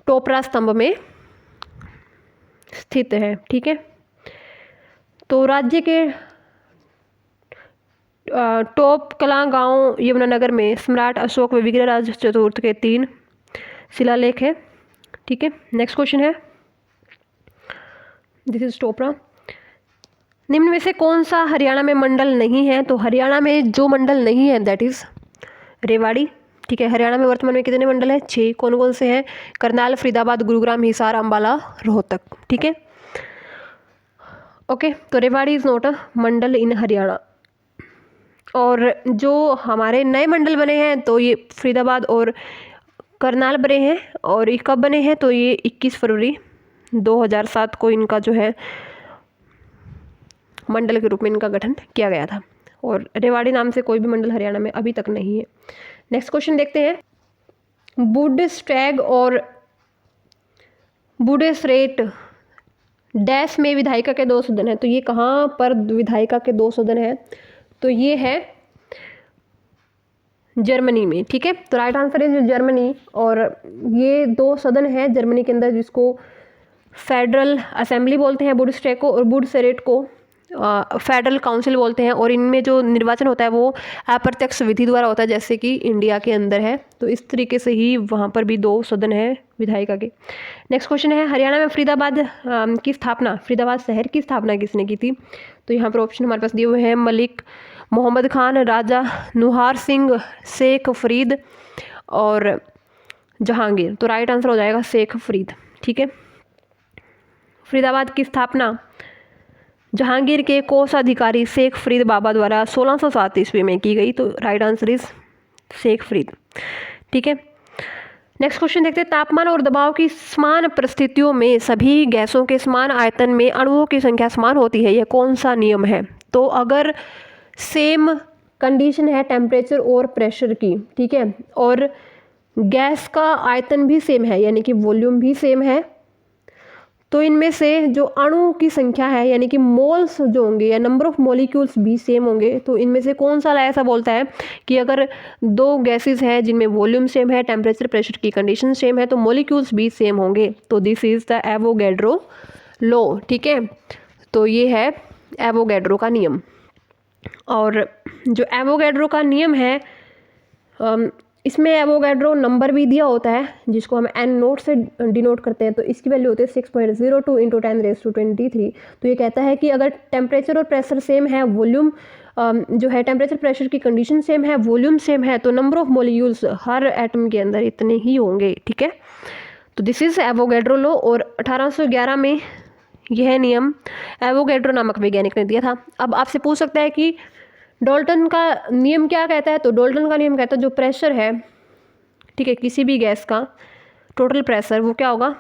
टोपरा स्तंभ में स्थित है। ठीक है, तो राज्य के टॉप कला गांव यमुनानगर में सम्राट अशोक व विग्रहराज चतुर्थ के 3 शिलालेख है। ठीक है, नेक्स्ट क्वेश्चन है, दिस इज टोपरा। निम्न में से कौन सा हरियाणा में मंडल नहीं है? तो हरियाणा में जो मंडल नहीं है दैट इज़ रेवाड़ी। ठीक है, हरियाणा में वर्तमान में कितने मंडल हैं? 6। कौन कौन से हैं? करनाल, फरीदाबाद, गुरुग्राम, हिसार, अम्बाला, रोहतक। ठीक है, ओके। तो रेवाड़ी इज़ नॉट अ मंडल इन हरियाणा। और जो हमारे नए मंडल बने हैं तो ये फरीदाबाद और करनाल बने हैं, और ये कब बने हैं? तो ये 21 फरवरी 2007 को इनका जो है मंडल के रूप में इनका गठन किया गया था। और रेवाड़ी नाम से कोई भी मंडल हरियाणा में अभी तक नहीं है। नेक्स्ट क्वेश्चन देखते हैं। बुडस्टैग और बुडेसरेट डैश में विधायिका के 2 सदन हैं। तो ये कहाँ पर विधायिका के 2 सदन हैं? तो ये है जर्मनी में। ठीक है, तो राइट आंसर इज जर्मनी। और ये 2 सदन हैं जर्मनी के अंदर जिसको फेडरल असेंबली बोलते हैं बुडस्टैग को, और बुडसेरेट को फेडरल काउंसिल बोलते हैं। और इनमें जो निर्वाचन होता है वो अप्रत्यक्ष विधि द्वारा होता है, जैसे कि इंडिया के अंदर है। तो इस तरीके से ही वहाँ पर भी 2 सदन है विधायिका के। नेक्स्ट क्वेश्चन है, हरियाणा में फरीदाबाद की स्थापना, फरीदाबाद शहर की स्थापना किसने की थी? तो यहाँ पर ऑप्शन हमारे पास दिए हुए हैं, मलिक मोहम्मद खान, राजा नुहार सिंह, शेख फरीद और जहांगीर। तो राइट आंसर हो जाएगा शेख फरीद। ठीक है, फरीदाबाद की स्थापना जहांगीर के कोषाधिकारी शेख फरीद बाबा द्वारा 1607 ईस्वी में की गई। तो right answer is Sheikh Farid. ठीक है, नेक्स्ट क्वेश्चन देखते हैं। तापमान और दबाव की समान परिस्थितियों में सभी गैसों के समान आयतन में अणुओं की संख्या समान होती है, यह कौन सा नियम है? तो अगर सेम कंडीशन है टेम्परेचर और प्रेशर की, ठीक है, और गैस का आयतन भी सेम है यानी कि वॉल्यूम भी सेम है, तो इनमें से जो अणु की संख्या है यानी कि मोल्स जो होंगे या नंबर ऑफ मॉलिक्यूल्स भी सेम होंगे। तो इनमें से कौन सा ऐसा बोलता है कि अगर 2 गैसेस हैं जिनमें वॉल्यूम सेम है, टेम्परेचर प्रेशर की कंडीशन सेम है, तो मॉलिक्यूल्स भी सेम होंगे। तो this is the Avogadro law. ठीक है, तो ये है एवोगैड्रो का नियम। और जो एवोगैड्रो का नियम है इसमें एवोगैड्रो नंबर भी दिया होता है जिसको हम एन नोट से डिनोट करते हैं। तो इसकी वैल्यू होती है 6.02 × 10⁻23। तो ये कहता है कि अगर टेम्परेचर और प्रेशर सेम है, वॉल्यूम जो है टेम्परेचर प्रेशर की कंडीशन सेम है, वॉल्यूम सेम है, तो number of molecules her atom के अंदर इतने ही होंगे। ठीक है, तो दिस इज एवोगैड्रो लॉ। और 1811 में यह नियम एवोगैड्रो नामक वैज्ञानिक ने दिया था। अब आपसे पूछ सकता है कि डाल्टन का नियम क्या कहता है? तो डाल्टन का नियम कहता है जो प्रेशर है, ठीक है, किसी भी गैस का टोटल प्रेशर वो क्या होगा,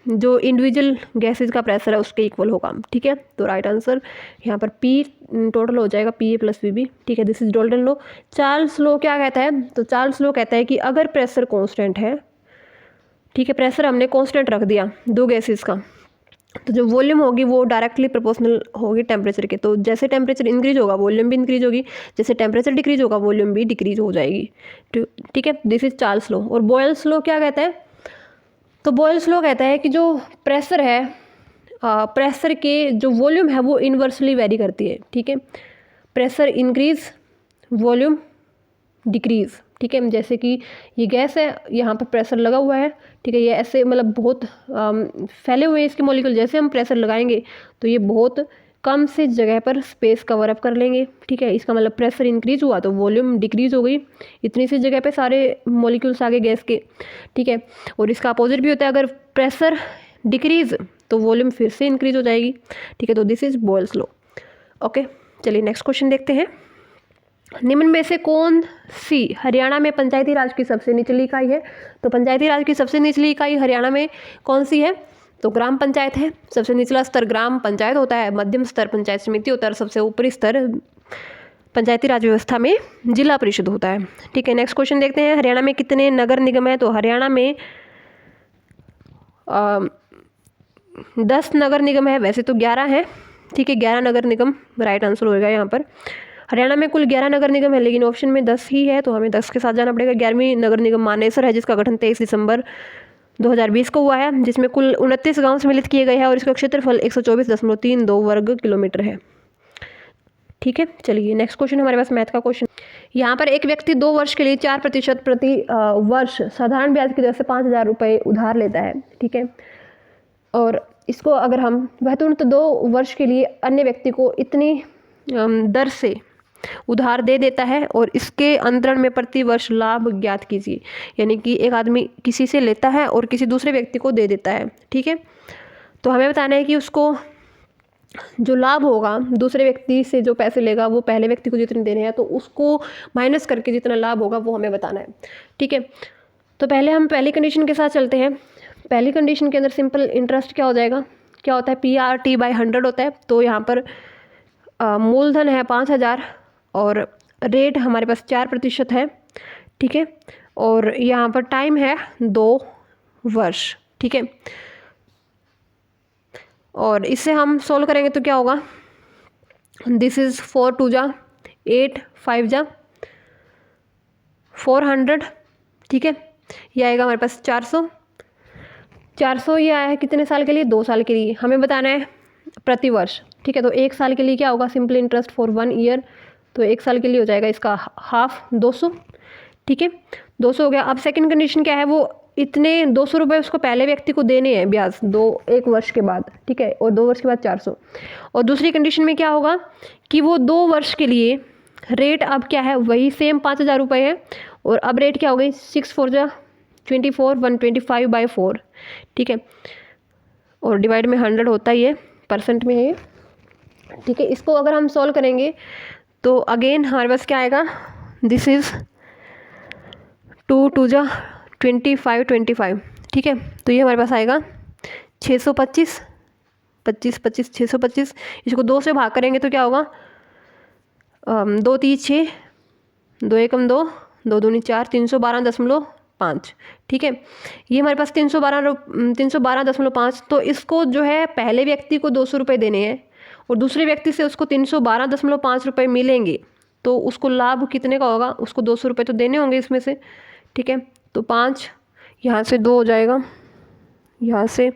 जो इंडिविजुअल गैसेज का प्रेशर है उसके इक्वल होगा। ठीक है, तो राइट आंसर यहाँ पर पी टोटल हो जाएगा PA + VB। ठीक है, this is Dalton law. Charles law क्या कहता है? तो चार्ल्स लॉ कहता है कि अगर प्रेशर कॉन्स्टेंट है, ठीक है, प्रेशर हमने कॉन्स्टेंट रख दिया 2 गैसेज का, तो जो वॉल्यूम होगी वो डायरेक्टली प्रोपोर्शनल होगी टेम्परेचर के। तो जैसे टेम्परेचर इंक्रीज होगा वॉल्यूम भी इंक्रीज होगी, जैसे टेम्परेचर डिक्रीज होगा वॉल्यूम भी डिक्रीज हो जाएगी। ठीक है, दिस इज चार्ल्स लॉ। और बॉयल्स लॉ क्या कहता है? तो बॉयल्स लॉ कहता है कि जो प्रेशर है, प्रेशर के जो वॉल्यूम है वो इन्वर्सली वेरी करती है। ठीक है, प्रेशर इंक्रीज वॉल्यूम डिक्रीज। ठीक है, जैसे कि ये गैस है, यहाँ पर प्रेशर लगा हुआ है, ठीक है, ये ऐसे मतलब बहुत फैले हुए हैं इसके मॉलिक्यूल, जैसे हम प्रेशर लगाएंगे तो ये बहुत कम से जगह पर स्पेस कवर अप कर लेंगे। ठीक है, इसका मतलब प्रेशर इंक्रीज हुआ तो वॉल्यूम डिक्रीज हो गई, इतनी सी जगह पे सारे मॉलिक्यूल्स आ गए गैस के। ठीक है, और इसका अपोजिट भी होता है, अगर प्रेशर डिक्रीज तो वॉल्यूम फिर से इंक्रीज हो जाएगी। ठीक है, तो this is Boyle's law. Okay, चलिए नेक्स्ट क्वेश्चन देखते हैं। निम्न में से कौन सी हरियाणा में पंचायती राज की सबसे निचली इकाई है? तो पंचायती राज की सबसे निचली इकाई हरियाणा में कौन सी है? तो ग्राम पंचायत है। सबसे निचला स्तर ग्राम पंचायत होता है, मध्यम स्तर पंचायत समिति होता है, और सबसे ऊपरी स्तर पंचायती राज व्यवस्था में जिला परिषद होता है। ठीक है, नेक्स्ट क्वेश्चन देखते हैं। हरियाणा में कितने नगर निगम है? तो हरियाणा में 10 नगर निगम है, वैसे तो 11 है। ठीक है, 11 नगर निगम राइट आंसर होगा यहाँ पर। हरियाणा में कुल 11 नगर निगम है, लेकिन ऑप्शन में 10 ही है, तो हमें 10 के साथ जाना पड़ेगा। 11वीं नगर निगम मानेसर है, जिसका गठन 23 दिसंबर 2020 को हुआ है, जिसमें कुल 29 गांव सम्मिलित किए गए हैं, और इसका क्षेत्रफल 124.32 वर्ग किलोमीटर है। ठीक है, चलिए नेक्स्ट क्वेश्चन हमारे पास मैथ का क्वेश्चन। यहाँ पर एक व्यक्ति 2 वर्ष के लिए 4% प्रति वर्ष साधारण ब्याज की दर से 5,000 रुपये उधार लेता है। ठीक है, और इसको अगर हम वह तुरंत 2 वर्ष के लिए अन्य व्यक्ति को इतनी दर से उधार दे देता है और इसके अंतरण में प्रति वर्ष लाभ ज्ञात कीजिए। यानी कि एक आदमी किसी से लेता है और किसी दूसरे व्यक्ति को दे देता है, ठीक है। तो हमें बताना है कि उसको जो लाभ होगा दूसरे व्यक्ति से जो पैसे लेगा वो पहले व्यक्ति को जितने देने हैं, तो उसको माइनस करके जितना लाभ होगा वो हमें बताना है, ठीक है। तो पहले हम पहली कंडीशन के साथ चलते हैं। पहली कंडीशन के अंदर सिंपल इंटरेस्ट क्या हो जाएगा, क्या होता है, PRT/100 होता है। तो यहाँ पर मूलधन है 5,000 और रेट हमारे पास 4% है, ठीक है। और यहाँ पर टाइम है 2 वर्ष, ठीक है। और इससे हम सोल्व करेंगे तो क्या होगा, दिस इज़ 4 2 जा 8 5 जा 400, ठीक है। ये आएगा हमारे पास 400 ये आया है कितने साल के लिए, 2 साल के लिए। हमें बताना है प्रति वर्ष, ठीक है। तो 1 साल के लिए क्या होगा, सिंपल इंटरेस्ट फॉर 1 ईयर। तो 1 साल के लिए हो जाएगा इसका हाफ 200, ठीक है। 200 हो गया। अब सेकंड कंडीशन क्या है, वो इतने 200 रुपये उसको पहले व्यक्ति को देने हैं ब्याज 1 वर्ष के बाद, ठीक है। और 2 वर्ष के बाद 400। और दूसरी कंडीशन में क्या होगा कि वो 2 वर्ष के लिए रेट अब क्या है, वही सेम 5,000 रुपये है। और अब रेट क्या हो गई, 6 4 जा 24 125/4, ठीक है। और डिवाइड में 100 होता ही है, परसेंट में है ये, ठीक है। इसको अगर हम सॉल्व करेंगे तो अगेन हमारे पास क्या आएगा, दिस इज़ 2 2 जा 25, ठीक है। तो ये हमारे पास आएगा 625 25 25 625। इसको 2 से भाग करेंगे तो क्या होगा, 2 3 6 2 1 2 2 दूनी 4 312.5, ठीक है। ये हमारे पास 312.5। तो इसको जो है पहले व्यक्ति को 200 रुपये देने हैं और दूसरे व्यक्ति से उसको 312.5 रुपये मिलेंगे। तो उसको लाभ कितने का होगा, उसको 200 रुपये तो देने होंगे इसमें से, ठीक है। तो 5 यहाँ से 2 हो जाएगा, यहाँ से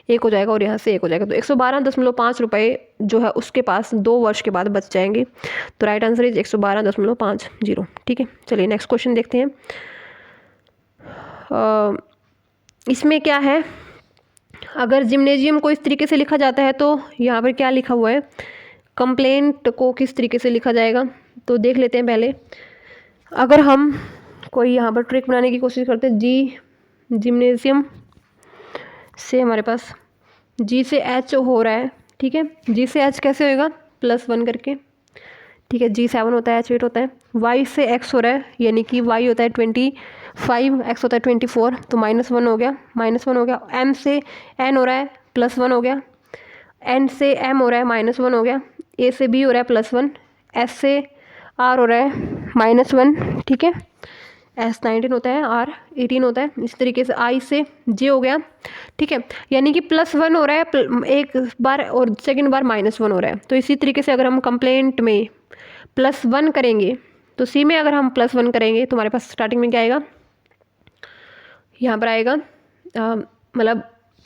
1 हो जाएगा और यहाँ से 1 हो जाएगा। तो 112.5 रुपये जो है उसके पास 2 वर्ष के बाद बच जाएंगे। तो राइट आंसर इज 112.50, ठीक है। चलिए नेक्स्ट क्वेश्चन देखते हैं। इसमें क्या है, अगर जिम्नेजियम को इस तरीके से लिखा जाता है तो यहाँ पर क्या लिखा हुआ है, कंप्लेंट को किस तरीके से लिखा जाएगा, तो देख लेते हैं पहले। अगर हम कोई यहाँ पर ट्रिक बनाने की कोशिश करते हैं, जिम्नेजियम से हमारे पास G से H हो रहा है, ठीक है। G से H कैसे होएगा, +1 करके, ठीक है। G7 होता है, H8 होता है। Y से X हो रहा है, यानी कि Y होता है 25, X होता है 24, तो -1 हो गया, -1 हो गया। M से N हो रहा है, +1 हो गया। N से M हो रहा है, -1 हो गया। A से B हो रहा है, +1। S से R हो रहा है, -1, ठीक है। S 19 होता है, R 18 होता है। इस तरीके से I से J हो गया, ठीक है। यानी कि +1 हो रहा है एक बार और सेकंड बार -1 हो रहा है। तो इसी तरीके से अगर हम कंप्लेंट में +1 करेंगे तो C में अगर हम +1 करेंगे तो हमारे पास स्टार्टिंग में क्या आएगा, यहाँ पर आएगा, मतलब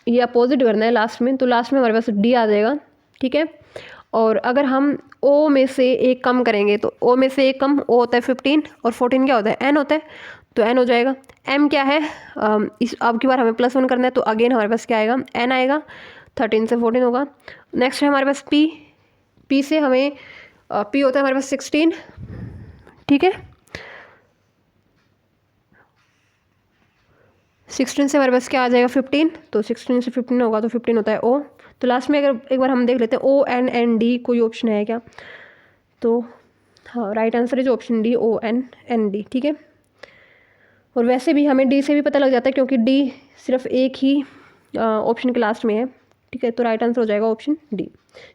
ये अपोजिट करना है लास्ट में, तो लास्ट में हमारे पास D आ जाएगा, ठीक है। और अगर हम O में से एक कम करेंगे तो O में से एक कम O होता है 15 और 14 क्या होता है, N होता है, तो N हो जाएगा। M क्या है, इस अब की बार हमें +1 करना है, तो अगेन हमारे पास क्या आएगा, N आएगा। 13 से 14 होगा। नेक्स्ट है हमारे पास P से हमें P होता है हमारे पास 16, ठीक है। 16 से हमारे पास क्या आ जाएगा, 15, तो 16 से 15 होगा तो 15 होता है O। तो लास्ट में अगर एक बार हम देख लेते हैं ONND कोई ऑप्शन है क्या, तो हाँ, right answer is option D, ONND, ठीक है। और वैसे भी हमें D से भी पता लग जाता है क्योंकि D सिर्फ एक ही ऑप्शन के लास्ट में है, ठीक है। तो राइट आंसर हो जाएगा ऑप्शन D।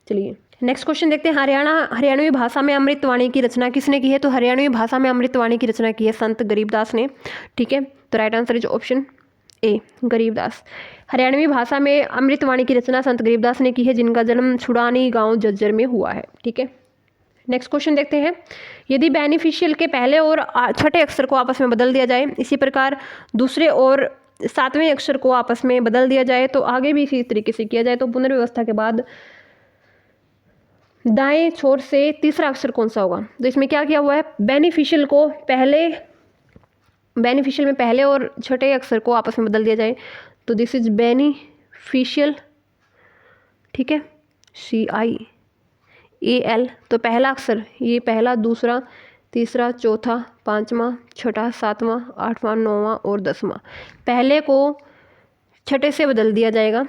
चलिए नेक्स्ट क्वेश्चन देखते हैं। हरियाणवी भाषा में अमृतवाणी की रचना किसने की है, तो हरियाणवी भाषा में अमृतवाणी की रचना की है संत गरीबदास ने, ठीक है। तो right answer is option A, Garibdas. Haryanvi भाषा में अमृतवाणी की रचना संत गरीबदास ने की है, जिनका जन्म छुड़ानी गांव जज्जर में हुआ है, ठीक है। नेक्स्ट क्वेश्चन देखते हैं। यदि बेनिफिशियल के पहले और छठे अक्षर को आपस में बदल दिया जाए, इसी प्रकार दूसरे और 7वें अक्षर को आपस में बदल दिया जाए, तो आगे भी इसी तरीके से किया जाए, तो पुनर्व्यवस्था के बाद दाएं छोर से तीसरा अक्षर कौन सा होगा। तो इसमें क्या किया हुआ है, बेनिफिशियल में पहले और छठे अक्षर को आपस में बदल दिया जाए, तो दिस इज बेनिफिशियल, ठीक है, CIAL। तो पहला अक्षर ये पहला, दूसरा, तीसरा, चौथा, पाँचवा, छठा, सातवां, आठवां, नौवां और 10वां। पहले को छठे से बदल दिया जाएगा,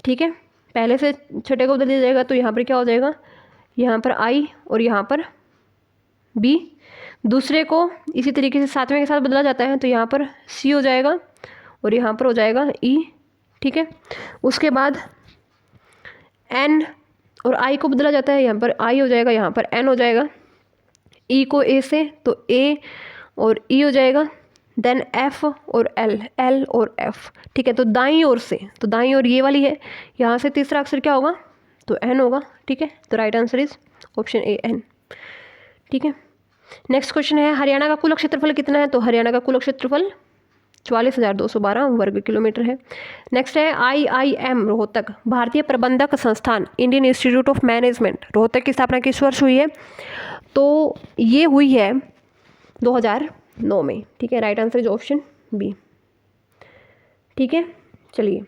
ठीक है, पहले से छठे को बदल दिया जाएगा। तो यहाँ पर क्या हो जाएगा, यहाँ पर I और यहाँ पर B। दूसरे को इसी तरीके से सातवें के साथ बदला जाता है, तो यहाँ पर C हो जाएगा और यहाँ पर हो जाएगा E, ठीक है। उसके बाद N और I को बदला जाता है, यहाँ पर I हो जाएगा, यहाँ पर N हो जाएगा। E को A से तो A और E हो जाएगा। देन F और L और F, ठीक है। तो दाईं ओर से, तो दाईं ओर ये वाली है, यहाँ से तीसरा अक्षर क्या होगा, तो N होगा, ठीक है। तो right answer is option A, N, ठीक है। नेक्स्ट क्वेश्चन है, हरियाणा का कुल क्षेत्रफल कितना है? तो हरियाणा का कुल क्षेत्रफल 44,212 वर्ग किलोमीटर है। नेक्स्ट है IIM रोहतक, भारतीय प्रबंधक संस्थान, Indian institute of management, Rohtak की स्थापना किस वर्ष हुई है? तो ये हुई है 2009 में, ठीक है। Right answer is option B, ठीक है। चलिए,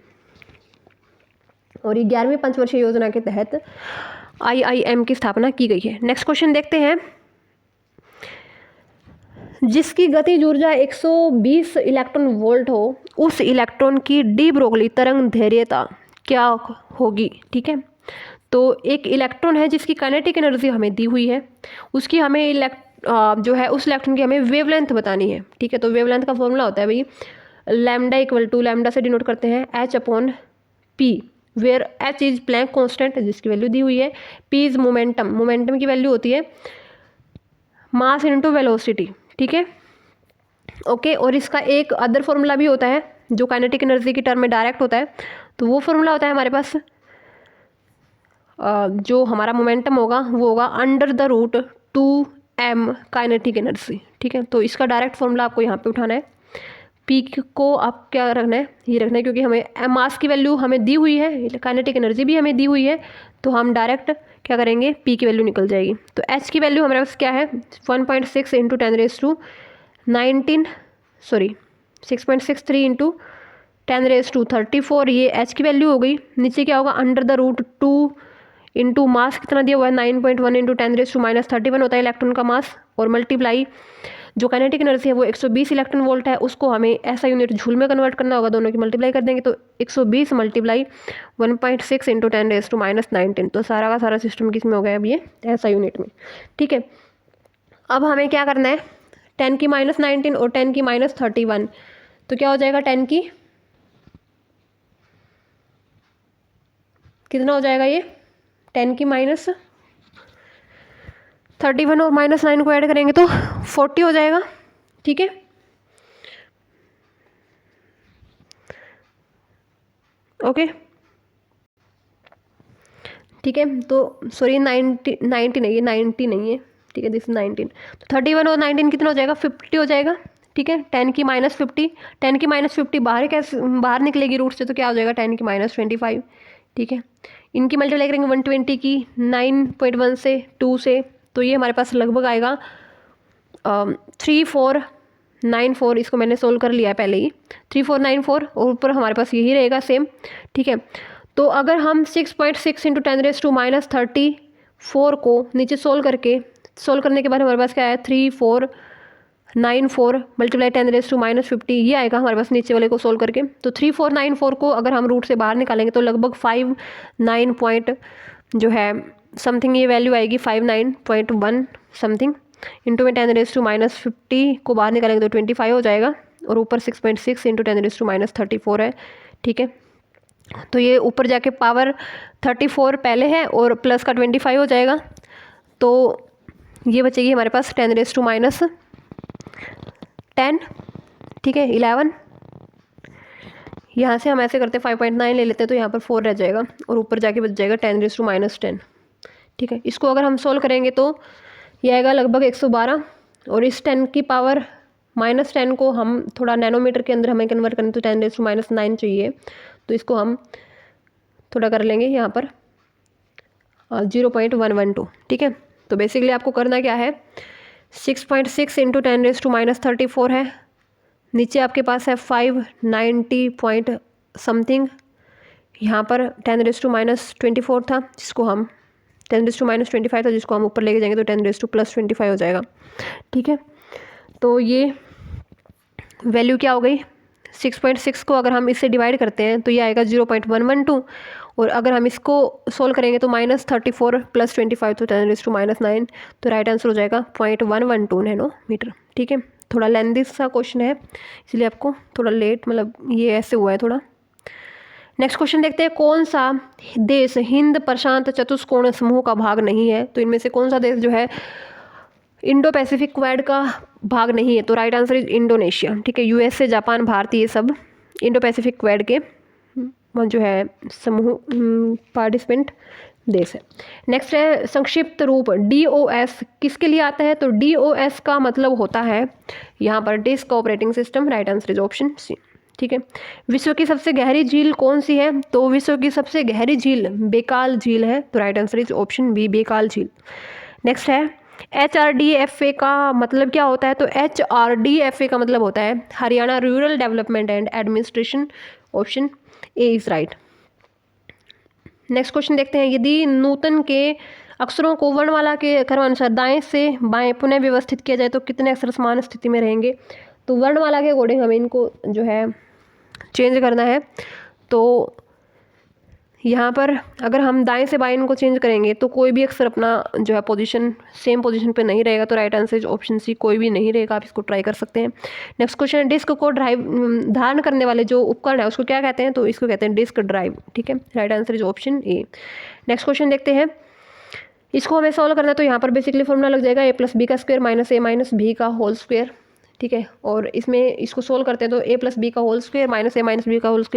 और ये 11वीं पंचवर्षीय योजना के तहत IIM की स्थापना की गई है। नेक्स्ट क्वेश्चन देखते हैं, जिसकी गतिज ऊर्जा 120 इलेक्ट्रॉन वोल्ट हो, उस इलेक्ट्रॉन की डी ब्रोगली तरंग दैर्घ्यता क्या होगी, ठीक है। तो एक इलेक्ट्रॉन है जिसकी काइनेटिक एनर्जी हमें दी हुई है, उसकी हमें जो है उस इलेक्ट्रॉन की हमें वेवलेंथ बतानी है, ठीक है। तो वेवलेंथ का फॉर्मूला होता है भाई लैम्डा इक्वल टू, लैम्डा से डिनोट करते हैं H/P, where H is Planck constant जिसकी वैल्यू दी हुई है, P इज मोमेंटम, मोमेंटम की वैल्यू होती है मास इनटू वेलोसिटी, ठीक है, ओके। और इसका एक अदर फॉर्मूला भी होता है जो काइनेटिक एनर्जी की टर्म में डायरेक्ट होता है, तो वो फॉर्मूला होता है हमारे पास, जो हमारा मोमेंटम होगा वो होगा √2m काइनेटिक एनर्जी, ठीक है। तो इसका डायरेक्ट फॉर्मूला आपको यहाँ पे उठाना है, P को आप क्या रखना है, ये रखना है, क्योंकि हमें मास की वैल्यू हमें दी हुई है, काइनेटिक एनर्जी भी हमें दी हुई है, तो हम डायरेक्ट क्या करेंगे, P की वैल्यू निकल जाएगी। तो H की वैल्यू हमारे पास क्या है, 1.6 × 6.63 × 10⁻34, ये H की वैल्यू हो गई। नीचे क्या होगा, √2 इंटू मास कितना दिया हुआ है, 9.1 × 10⁻31 होता है इलेक्ट्रॉन का मास, और मल्टीप्लाई जो काइनेटिक एनर्जी है वो 120 इलेक्ट्रॉन वोल्ट है, उसको हमें ऐसा यूनिट जूल में कन्वर्ट करना होगा, दोनों की मल्टीप्लाई कर देंगे तो 120 मल्टीप्लाई 1.6 × 10⁻19, तो सारा का सारा सिस्टम किस में हो गया अब ये ऐसा यूनिट में, ठीक है। अब हमें क्या करना है, 10⁻19 और 10⁻31, तो क्या हो जाएगा, 10 की कितना हो जाएगा, ये 10⁻31 और -9 को ऐड करेंगे तो 40 हो जाएगा, ठीक है। ओके, ठीक है। तो सॉरी 90 नहीं है, 90 नहीं है, ठीक है, दिस 19। तो 31 और 19 कितना हो जाएगा, 50 हो जाएगा, ठीक है। 10⁻50, 10⁻50 बाहर निकलेगी रूट से, तो क्या हो जाएगा, 10⁻25, ठीक है। इनकी मल्टीप्लाई करेंगे 120 की 9.1 से 2 से, तो ये हमारे पास लगभग आएगा 3494, इसको मैंने सोल्व कर लिया है पहले ही, 3494, और ऊपर हमारे पास यही रहेगा सेम, ठीक है। तो अगर हम 6.6 × 10⁻34 को नीचे सोल्व करने के बाद हमारे पास क्या है, 3494 मल्टीप्लाई 10⁻50, ये आएगा हमारे पास नीचे वाले को सोल्व करके। तो 3494 को अगर हम रूट से बाहर निकालेंगे तो लगभग 59 पॉइंट जो है समथिंग ये वैल्यू आएगी, 59.1 समथिंग, इंटू में 10⁻50 को बाहर निकालेंगे तो 25 हो जाएगा, और ऊपर 6.6 × 10⁻34 है, ठीक है। तो ये ऊपर जाके पावर 34 पहले है और प्लस का 25 हो जाएगा, तो ये बचेगी हमारे पास 10⁻10, ठीक है, 11। यहाँ से हम ऐसे करते 5.9 ले लेते हैं, तो यहाँ पर 4 रह जाएगा, और ऊपर जाके बच जाएगा 10⁻10, ठीक है। इसको अगर हम सोल्व करेंगे तो ये आएगा लगभग 112, और इस 10 की पावर -10 को हम थोड़ा नैनोमीटर के अंदर हमें कन्वर्ट करना, तो 10⁻9 चाहिए, तो इसको हम थोड़ा कर लेंगे यहाँ पर 0.112, ठीक है। तो बेसिकली आपको करना क्या है, 6.6 × 10⁻34 है, नीचे आपके पास है 590 पॉइंट समथिंग, यहाँ पर 10⁻⁻24 था, जिसको हम 10⁻⁻25 था, जिसको हम ऊपर लेके जाएंगे तो 10⁻+25 हो जाएगा। ठीक है, तो ये वैल्यू क्या हो गई, 6.6 को अगर हम इससे डिवाइड करते हैं तो ये आएगा 0.112, और अगर हम इसको सोल्व करेंगे तो -34 + 25 तो 10⁻⁹, तो राइट आंसर हो जाएगा 0.112 नैनोमीटर। ठीक है, थोड़ा लेंथी सा क्वेश्चन है, इसलिए आपको थोड़ा लेट मतलब ये ऐसे हुआ है थोड़ा। नेक्स्ट क्वेश्चन देखते हैं, कौन सा देश हिंद प्रशांत चतुष्कोण समूह का भाग नहीं है? तो इनमें से कौन सा देश जो है इंडो पैसिफिक क्वाड का भाग नहीं है? तो राइट आंसर इज इंडोनेशिया। ठीक है, यूएसए, जापान, भारत, ये सब इंडो पैसिफिक क्वाड के जो है समूह पार्टिसिपेंट देश है। नेक्स्ट है संक्षिप्त रूप DOS किसके लिए आता है? तो DOS का मतलब होता है यहाँ पर disk operating system. Right answer is option C. ठीक है, विश्व की सबसे गहरी झील कौन सी है? तो विश्व की सबसे गहरी झील बेकाल झील है, तो right answer is option B, Baikal झील। नेक्स्ट है HRDFA का मतलब क्या होता है? तो HRDFA का मतलब होता है Haryana rural development and administration, option A is right. Next question देखते हैं, यदि नूतन के अक्षरों को वर्णमाला के क्रमानुसार दाएं से बाएं पुनः व्यवस्थित किया जाए तो कितने अक्षर समान स्थिति में रहेंगे? तो वर्णमाला के अकॉर्डिंग हमें इनको जो है चेंज करना है। तो यहाँ पर अगर हम दाएं से बाएं इनको चेंज करेंगे तो कोई भी अक्षर अपना जो है पोजीशन सेम पोजीशन पे नहीं रहेगा, तो राइट आंसर ऑप्शन सी, कोई भी नहीं रहेगा। आप इसको ट्राई कर सकते हैं। नेक्स्ट क्वेश्चन है, डिस्क को धारण करने वाले जो उपकरण है उसको क्या कहते हैं? तो इसको कहते हैं डिस्क ड्राइव। ठीक है, right answer is option A. Next question देखते हैं, इसको हमें सॉल्व करना है तो यहाँ पर बेसिकली फॉर्मूला लग जाएगा a+b² - a - b²। ठीक है, और इसमें इसको सोल्व करते हैं तो a+b² - a - b²,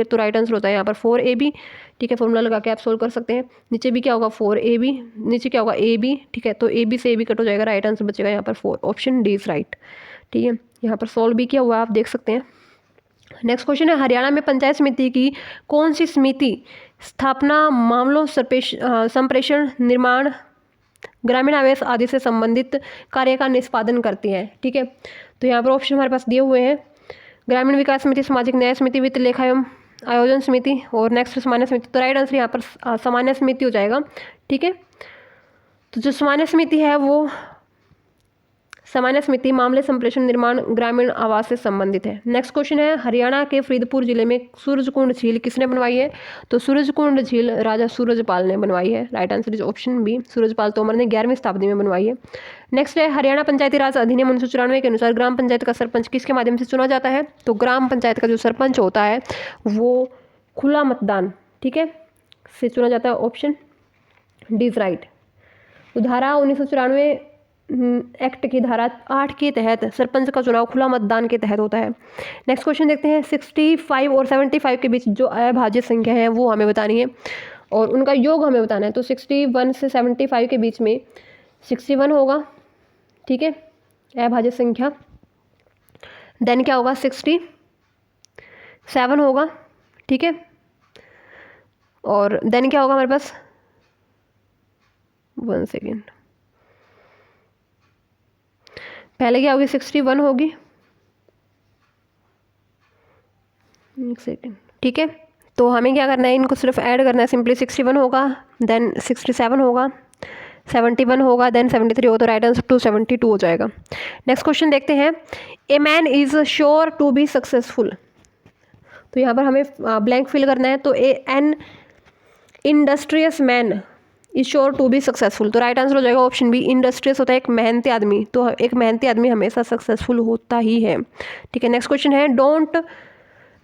तो राइट आंसर होता है यहाँ पर 4ab। ठीक है, फॉर्मूला लगा के आप सोल्व कर सकते हैं। नीचे भी क्या होगा 4ab, नीचे क्या होगा ab। ठीक है, तो ab से ab कट हो जाएगा, राइट आंसर बचेगा यहाँ पर 4, ऑप्शन डी इज राइट। ठीक है, यहाँ पर सोल्व भी किया हुआ आप देख सकते हैं। नेक्स्ट क्वेश्चन है, हरियाणा में पंचायत समिति की कौन सी समिति स्थापना मामलों संप्रेषण, निर्माण, ग्रामीण आवास आदि से संबंधित कार्य का निष्पादन करती है? ठीक है, तो यहाँ पर ऑप्शन हमारे पास दिए हुए हैं, ग्रामीण विकास समिति, सामाजिक न्याय समिति, वित्त लेखा एवं आयोजन समिति, और नेक्स्ट सामान्य समिति। तो राइट आंसर यहाँ पर सामान्य समिति हो जाएगा। ठीक है, तो जो सामान्य समिति है वो सामान्य समिति मामले संप्रेषण, निर्माण, ग्रामीण आवास से संबंधित है। नेक्स्ट क्वेश्चन है, हरियाणा के फरीदपुर जिले में सूरजकुंड झील किसने बनवाई है? तो सूरजकुंड झील राजा सूरजपाल ने बनवाई है। Right answer is option B, Surajpal Tomar ने 11वीं शताब्दी में बनवाई है। नेक्स्ट है, हरियाणा पंचायती राज अधिनियम 1994 के अनुसार ग्राम पंचायत का सरपंच किसके माध्यम से चुना जाता है? तो ग्राम पंचायत का जो सरपंच होता है वो खुला मतदान, ठीक है, से चुना जाता है, ऑप्शन डी इज राइट। तो धारा 1994 एक्ट की धारा 8 के तहत सरपंच का चुनाव खुला मतदान के तहत होता है। नेक्स्ट क्वेश्चन देखते हैं, 65 और 75 के बीच जो अभाज्य संख्या है वो हमें बतानी है और उनका योग हमें बताना है। तो 61 से 75 के बीच में 61 होगा, ठीक है, अभाज्य संख्या। देन क्या होगा 67 होगा, ठीक है, और देन क्या होगा हमारे पास, 1 सेकेंड, पहले क्या होगी 61 होगी, 1 सेकेंड, ठीक है। तो हमें क्या करना है, इनको सिर्फ ऐड करना है, सिंपली 61 होगा, देन 67 होगा, 71 होगा, देन 73 होगा, तो राइट आंसर 272 हो जाएगा। नेक्स्ट क्वेश्चन देखते हैं, a man is sure to be successful. तो यहाँ पर हमें ब्लैंक फिल करना है। तो an industrious man is sure to be successful, तो राइट आंसर हो जाएगा ऑप्शन बी, इंडस्ट्रियस होता है एक मेहनती आदमी, तो एक मेहनती आदमी हमेशा सक्सेसफुल होता ही है, ठीक है। नेक्स्ट क्वेश्चन है, don't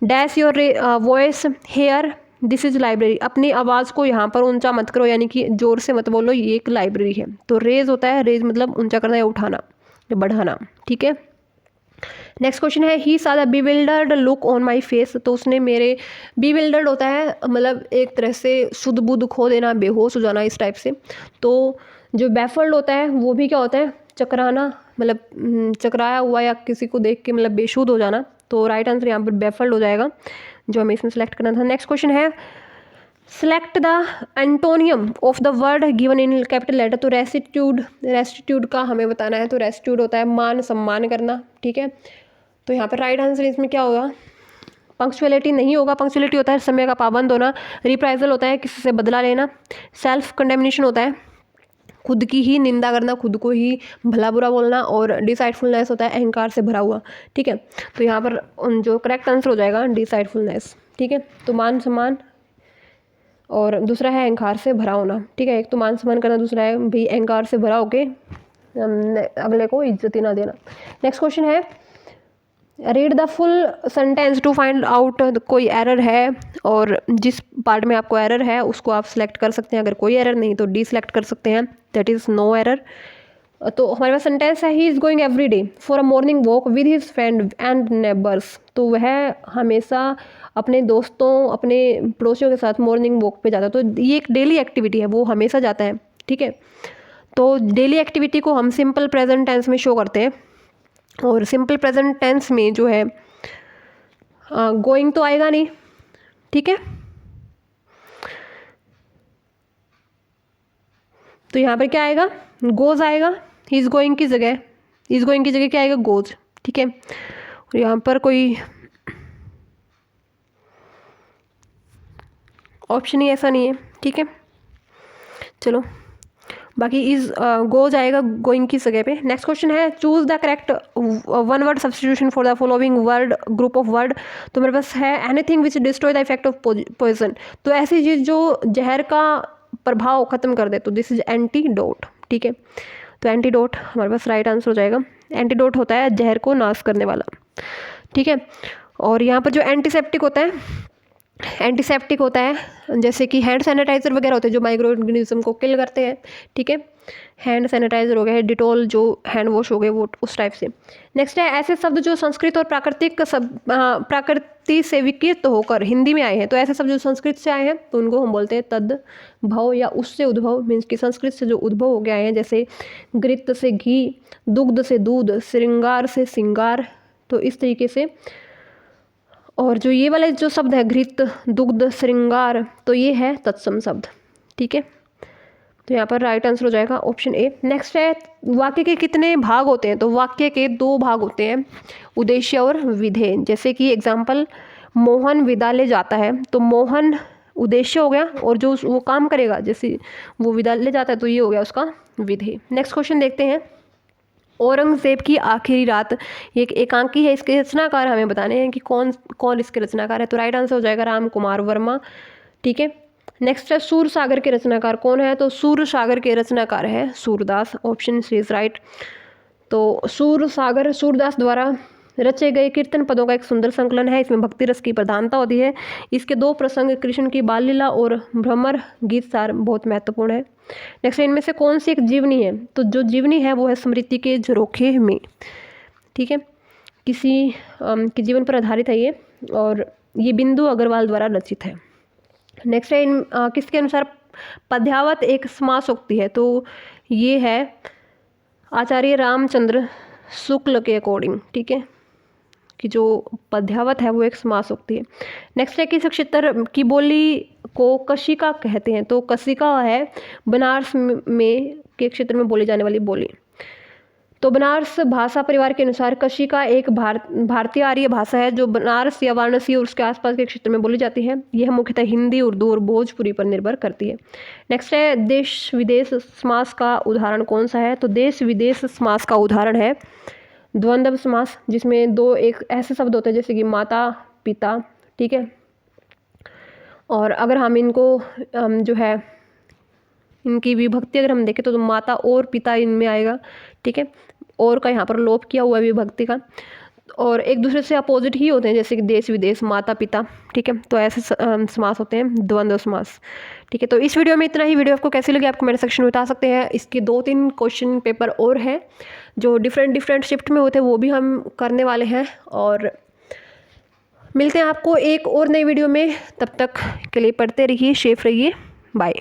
dash your voice here, this is library. अपनी आवाज़ को यहाँ पर ऊंचा मत करो, यानी कि जोर से मत बोलो, ये एक लाइब्रेरी है। तो रेज होता है, रेज मतलब ऊंचा करना या उठाना या बढ़ाना, ठीक है। नेक्स्ट क्वेश्चन है, he saw the bewildered look on my face. तो उसने मेरे, बीविल्डर्ड होता है मतलब एक तरह से शुद्ध बुद्ध खो देना, बेहोश हो जाना, इस टाइप से। तो जो बैफल्ड होता है वो भी क्या होता है, चकराना, मतलब चकराया हुआ या किसी को देख के मतलब बेशुद्ध हो जाना। तो राइट आंसर यहाँ पर बैफल्ड हो जाएगा, जो हमें इसमें सेलेक्ट करना था। नेक्स्ट क्वेश्चन है, select the antonym of the word given in capital letter. तो रेस्टिट्यूड, रेस्टिट्यूड का हमें बताना है। तो रेस्टिट्यूड होता है मान सम्मान करना, ठीक है। तो यहाँ पर राइट आंसर इसमें क्या होगा, पंक्चुअलिटी नहीं होगा। पंक्चुअलिटी होता है समय का पाबंद होना। रिप्राइजल होता है किसी से बदला लेना। सेल्फ कंडेमनेशन होता है खुद की ही निंदा करना, खुद को ही भला बुरा बोलना। और डिसाइडफुलनेस होता है अहंकार से भरा हुआ। ठीक है, तो यहाँ पर जो करेक्ट आंसर हो जाएगा डिसाइडफुलनेस। ठीक है, तो मान सम्मान और दूसरा है अहंकार से भरा होना। ठीक है, एक तो मान सम्मान करना, दूसरा है भी अहंकार से भरा होके अगले को इज्जत ही ना देना। नेक्स्ट क्वेश्चन है read the full sentence to find out. कोई एरर है और जिस पार्ट में आपको एरर है उसको आप सिलेक्ट कर सकते हैं। अगर कोई एरर नहीं तो डी सिलेक्ट कर सकते हैं, दैट इज़ नो एरर। तो हमारे पास सेंटेंस है he is going every day for a morning walk with his friend and neighbours. तो वह हमेशा अपने दोस्तों अपने पड़ोसियों के साथ मॉर्निंग वॉक पे जाता है। तो ये एक डेली एक्टिविटी है, वो हमेशा जाता है। ठीक है, तो डेली एक्टिविटी को हम सिंपल प्रेजेंट टेंस में शो करते हैं। और सिंपल प्रेजेंट टेंस में जो है गोइंग तो आएगा नहीं। ठीक है, तो यहाँ पर क्या आएगा, गोज आएगा। ही इज़ गोइंग की जगह क्या आएगा, गोज। ठीक है, और यहाँ पर कोई ऑप्शन ही ऐसा नहीं है। ठीक है, चलो बाकी इज गोज आएगा गोइंग की जगह पे। नेक्स्ट क्वेश्चन है choose the correct one word substitution for the following word group of word. तो मेरे पास है anything which destroy the effect of poison. तो ऐसी चीज़ जो जहर का प्रभाव खत्म कर दे, तो दिस इज एंटीडोट। ठीक है, तो एंटीडोट हमारे पास राइट आंसर हो जाएगा। एंटीडोट होता है जहर को नाश करने वाला। ठीक है, और यहाँ पर जो एंटीसेप्टिक होता है जैसे कि हैंड सैनिटाइज़र वगैरह होते हैं जो माइक्रो ऑर्गेनिज्म को किल करते हैं। ठीक है, हैंड सैनिटाइज़र हो गया, डिटॉल जो हैंड वॉश हो गए, वो उस टाइप से। नेक्स्ट है ऐसे शब्द जो संस्कृत और प्राकृति से विकृत होकर हिंदी में आए हैं। तो ऐसे शब्द जो संस्कृत से आए हैं तो उनको हम बोलते हैं तद्भव या उससे उद्भव। मीन्स कि संस्कृत से जो उद्भव हो गए हैं, जैसे घृत से घी, दुग्ध से दूध, श्रृंगार से सिंगार। तो इस तरीके से। और जो ये वाले जो शब्द है घृत, दुग्ध, श्रृंगार, तो ये है तत्सम शब्द। ठीक है, तो यहाँ पर राइट आंसर हो जाएगा ऑप्शन ए। नेक्स्ट है वाक्य के कितने भाग होते हैं। तो वाक्य के 2 भाग होते हैं, उद्देश्य और विधेय। जैसे कि एग्जाम्पल मोहन विद्यालय जाता है, तो मोहन उद्देश्य हो गया और जो वो काम करेगा जैसे वो विद्यालय जाता है तो ये हो गया उसका विधेय। नेक्स्ट क्वेश्चन देखते हैं औरंगजेब की आखिरी रात। ये एक एकांकी है, इसके रचनाकार हमें बताने हैं कि कौन इसके रचनाकार है। तो राइट आंसर हो जाएगा राम कुमार वर्मा। ठीक है, नेक्स्ट है सूर सागर के रचनाकार कौन है। तो सूर सागर के रचनाकार है Surdas. Option C is right. तो सूर सागर सूरदास द्वारा रचे गए कीर्तन पदों का एक सुंदर संकलन है। इसमें भक्ति रस की प्रधानता होती है। इसके 2 प्रसंग कृष्ण की बाल लीला और भ्रमर गीत सार बहुत महत्वपूर्ण है। नेक्स्ट इनमें से कौन सी एक जीवनी है। तो जो जीवनी है वो है स्मृति के झरोखे में। ठीक है, किसी के जीवन पर आधारित है ये, और ये बिंदु अग्रवाल द्वारा रचित है। नेक्स्ट है किसके अनुसार पद्यावत एक समासोक्ति है। तो ये है आचार्य रामचंद्र शुक्ल के अकॉर्डिंग। ठीक है, कि जो पद्यावत है वो एक समासोक्ति है। नेक्स्ट है किस क्षेत्र की बोली को कशिका कहते हैं। तो कशिका है बनारस में के क्षेत्र में बोली जाने वाली बोली। तो बनारस भाषा परिवार के अनुसार कशिका एक भारतीय आर्य भाषा है जो बनारस या वाराणसी और उसके आसपास के क्षेत्र में बोली जाती है। यह मुख्यतः हिंदी, उर्दू और भोजपुरी पर निर्भर करती है। नेक्स्ट है देश विदेश समास का उदाहरण कौन सा है। तो देश विदेश समास का उदाहरण है द्वंद्व समास, जिसमें 2 एक ऐसे शब्द होते हैं जैसे कि माता पिता। ठीक है, और अगर हम इनको जो है इनकी विभक्ति अगर हम देखें तो माता और पिता इनमें आएगा। ठीक है, और का यहाँ पर लोप किया हुआ है विभक्ति का, और एक दूसरे से अपोजिट ही होते हैं जैसे कि देश विदेश, माता पिता। ठीक है, तो ऐसे समास होते हैं द्वंद्व समास। ठीक है, तो इस वीडियो में इतना ही। वीडियो आपको कैसी लगी आप कमेंट सेक्शन में बता सकते हैं। इसके 2-3 क्वेश्चन पेपर और हैं जो डिफरेंट शिफ्ट में होते हैं, वो भी हम करने वाले हैं। और मिलते हैं आपको एक और नई वीडियो में, तब तक के लिए पढ़ते रहिए, सेफ रहिए, बाय।